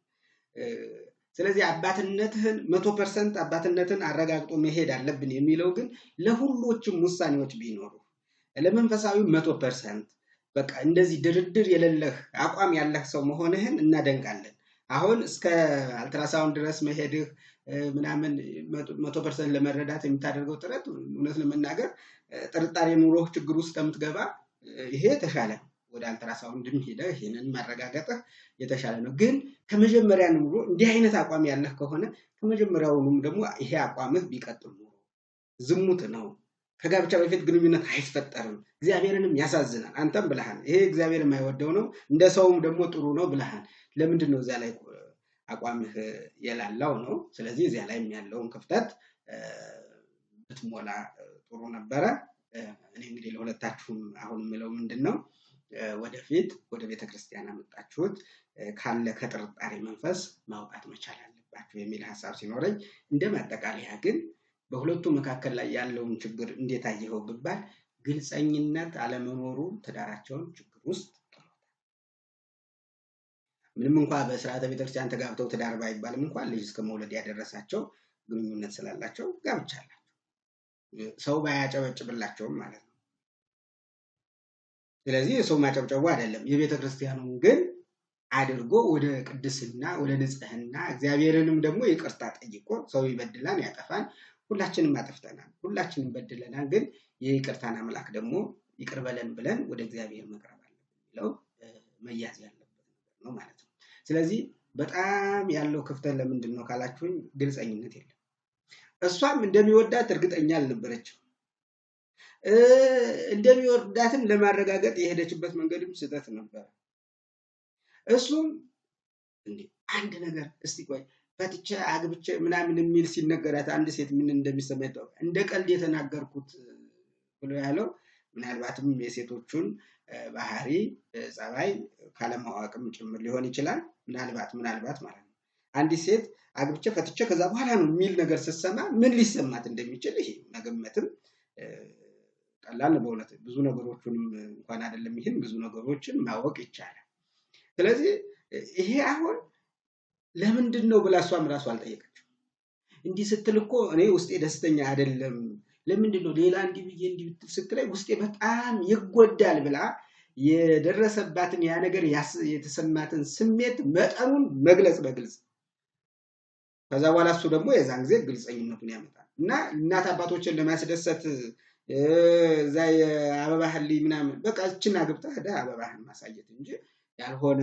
ስለዚህ አባትነትህን 100% አባትነትን አረጋግጦ መሄድ አለብን የሚለው ግን ለሁሉም ውሳኔዎች ቢኖሩ ለመንፈሳዊ 100% በቃ እንደዚህ ድርድር የሌለህ አቋም ያለህ ሰው መሆንህን እናደንቃለን። አሁን እስከ አልትራሳውንድ ድረስ መሄድህ ምናምን 100% ለመረዳት የምታደርገው ጥረት እውነት ለመናገር ጥርጣሬ ኑሮህ ችግር ውስጥ ከምትገባ ይሄ ተሻለ ነው። ወደ አልትራሳውንድ ሄደህ ይሄንን ማረጋገጥህ የተሻለ ነው። ግን ከመጀመሪያ ኑሮ እንዲህ አይነት አቋም ያለህ ከሆነ ከመጀመሪያውንም ደግሞ ይሄ አቋምህ ቢቀጥል ኑሮ ዝሙት ነው። ከጋብቻ በፊት ግንኙነት አይፈጠርም፣ እግዚአብሔርንም ያሳዝናል። አንተም ብለሃል ይሄ እግዚአብሔር የማይወደው ነው፣ እንደ ሰውም ደግሞ ጥሩ ነው ብለሃል። ለምንድን ነው እዚያ ላይ አቋምህ የላላው ነው? ስለዚህ እዚያ ላይ ያለውን ክፍተት ብትሞላ ጥሩ ነበረ። እኔ እንግዲህ ለሁለታችሁም አሁን የምለው ምንድን ነው ወደፊት ወደ ቤተክርስቲያን አመጣችሁት ካለ ከጥርጣሬ መንፈስ ማውጣት መቻል አለባችሁ የሚል ሐሳብ ሲኖረኝ፣ እንደ ማጠቃለያ ግን በሁለቱ መካከል ላይ ያለውን ችግር እንዴት አየኸው ብባል ግልጸኝነት አለመኖሩ ትዳራቸውን ችግር ውስጥ ጥሎታል። ምንም እንኳን በስርዓተ ቤተክርስቲያን ተጋብተው ትዳር ባይባልም እንኳን ልጅ እስከ መውለድ ያደረሳቸው ግንኙነት ስላላቸው ጋብቻ አላቸው፣ ሰው ባያጨበጭብላቸውም ማለት ነው። ስለዚህ የሰው ማጨብጨቡ አይደለም፣ የቤተክርስቲያኑን ግን አድርጎ ወደ ቅድስና ወደ ንጽህና እግዚአብሔርንም ደግሞ ይቅርታ ጠይቆ ሰው ይበድላል ያጠፋል፣ ሁላችንም አጥፍተናል፣ ሁላችንም በድለናል፣ ግን የይቅርታን አምላክ ደግሞ ይቅር በለን ብለን ወደ እግዚአብሔር መቅረብ አለብን የሚለው መያዝ ያለበት ነገር ነው ማለት ነው። ስለዚህ በጣም ያለው ክፍተት ለምንድን ነው ካላችሁኝ ግልጸኝነት የለም። እሷም እንደሚወዳት እርግጠኛ አልነበረችም። እንደሚወዳትም ለማረጋገጥ የሄደችበት መንገድም ስህተት ነበር። እሱም እንዴ አንድ ነገር እስቲ ቆይ ፈትቼ አግብቼ ምናምን የሚል ሲነገራት አንድ ሴት ምን እንደሚሰማው እንደ ቀልድ የተናገርኩት ብሎ ያለው ምናልባትም የሴቶቹን ባህሪ ጸባይ ካለማወቅም ጭምር ሊሆን ይችላል። ምናልባት ማለት ነው አንዲት ሴት አግብቼ ፈትቼ ከዛ በኋላ ነው የሚል ነገር ስትሰማ ምን ሊሰማት እንደሚችል ይሄ መገመትም ቀላል ነው። በእውነት ብዙ ነገሮችንም እንኳን አይደለም ይሄን ብዙ ነገሮችን ማወቅ ይቻላል። ስለዚህ ይሄ አሁን ለምንድን ነው ብላ እሷም ራሱ አልጠየቀችም። እንዲህ ስትል እኮ እኔ ውስጤ ደስተኛ አይደለም፣ ለምንድን ነው ሌላ እንዲህ ብዬ እንዲህ ስትለኝ ውስጤ በጣም ይጎዳል ብላ የደረሰባትን ያ ነገር የተሰማትን ስሜት መጠኑን መግለጽ በግልጽ ከዛ በኋላ እሱ ደግሞ የዛን ጊዜ ግልጸኝነቱን ያመጣል እና እናት አባቶችን ለማስደሰት እዛ የአበባህል ምናምን በቃ እችን አግብተህ ሄደህ አበባህን ማሳየት እንጂ ያልሆነ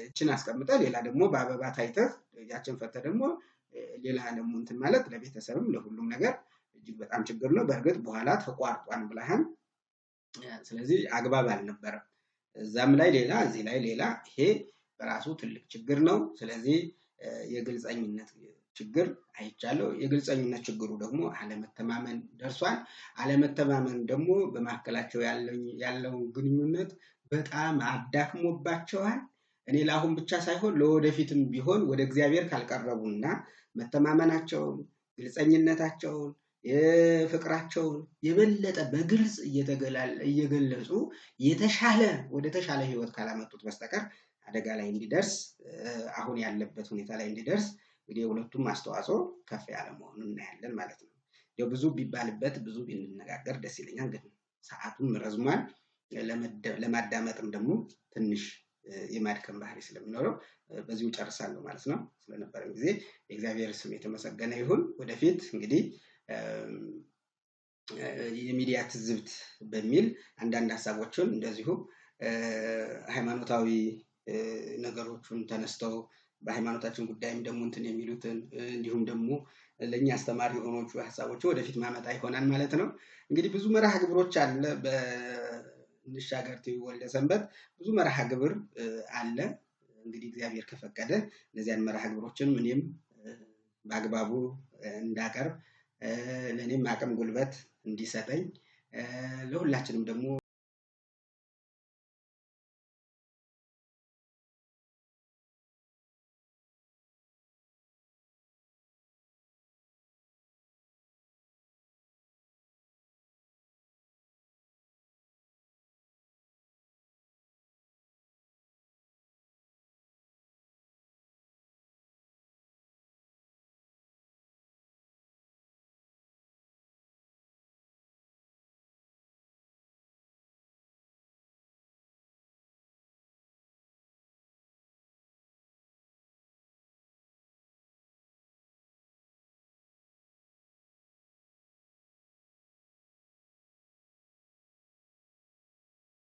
እችን አስቀምጠህ ሌላ ደግሞ በአበባ ታይተህ ያችን ፈተህ ደግሞ ሌላ ደግሞ እንትን ማለት ለቤተሰብም ለሁሉም ነገር እጅግ በጣም ችግር ነው። በእርግጥ በኋላ ተቋርጧን ብለህም ስለዚህ አግባብ አልነበረም። እዛም ላይ ሌላ እዚህ ላይ ሌላ ይሄ በራሱ ትልቅ ችግር ነው። ስለዚህ የግልጸኝነት ችግር አይቻለሁ። የግልጸኝነት ችግሩ ደግሞ አለመተማመን ደርሷል። አለመተማመን ደግሞ በመካከላቸው ያለውን ግንኙነት በጣም አዳክሞባቸዋል። እኔ ለአሁን ብቻ ሳይሆን ለወደፊትም ቢሆን ወደ እግዚአብሔር ካልቀረቡና መተማመናቸውን፣ ግልጸኝነታቸውን፣ ፍቅራቸውን የበለጠ በግልጽ እየገለጹ ወደ ተሻለ ህይወት ካላመጡት በስተቀር አደጋ ላይ እንዲደርስ አሁን ያለበት ሁኔታ ላይ እንዲደርስ እንግዲህ የሁለቱም አስተዋጽኦ ከፍ ያለ መሆኑን እናያለን ማለት ነው። ያው ብዙ ቢባልበት ብዙ ብንነጋገር ደስ ይለኛል፣ ግን ሰዓቱም ረዝሟል። ለማዳመጥም ደግሞ ትንሽ የማድከም ባህሪ ስለሚኖረው በዚሁ ጨርሳለሁ ማለት ነው። ስለነበረን ጊዜ የእግዚአብሔር ስም የተመሰገነ ይሁን። ወደፊት እንግዲህ የሚዲያ ትዝብት በሚል አንዳንድ ሀሳቦችን እንደዚሁ ሃይማኖታዊ ነገሮችን ተነስተው በሃይማኖታችን ጉዳይም ደግሞ እንትን የሚሉትን እንዲሁም ደግሞ ለኛ አስተማሪ የሆኑት ሀሳቦች ወደፊት ማመጣ ይሆናል ማለት ነው። እንግዲህ ብዙ መርሃ ግብሮች አለ በንሻገር ቲቪ ወልደ ሰንበት ብዙ መርሃ ግብር አለ። እንግዲህ እግዚአብሔር ከፈቀደ እነዚያን መርሃ ግብሮችን እኔም በአግባቡ እንዳቀርብ ለኔም አቅም ጉልበት እንዲሰጠኝ ለሁላችንም ደግሞ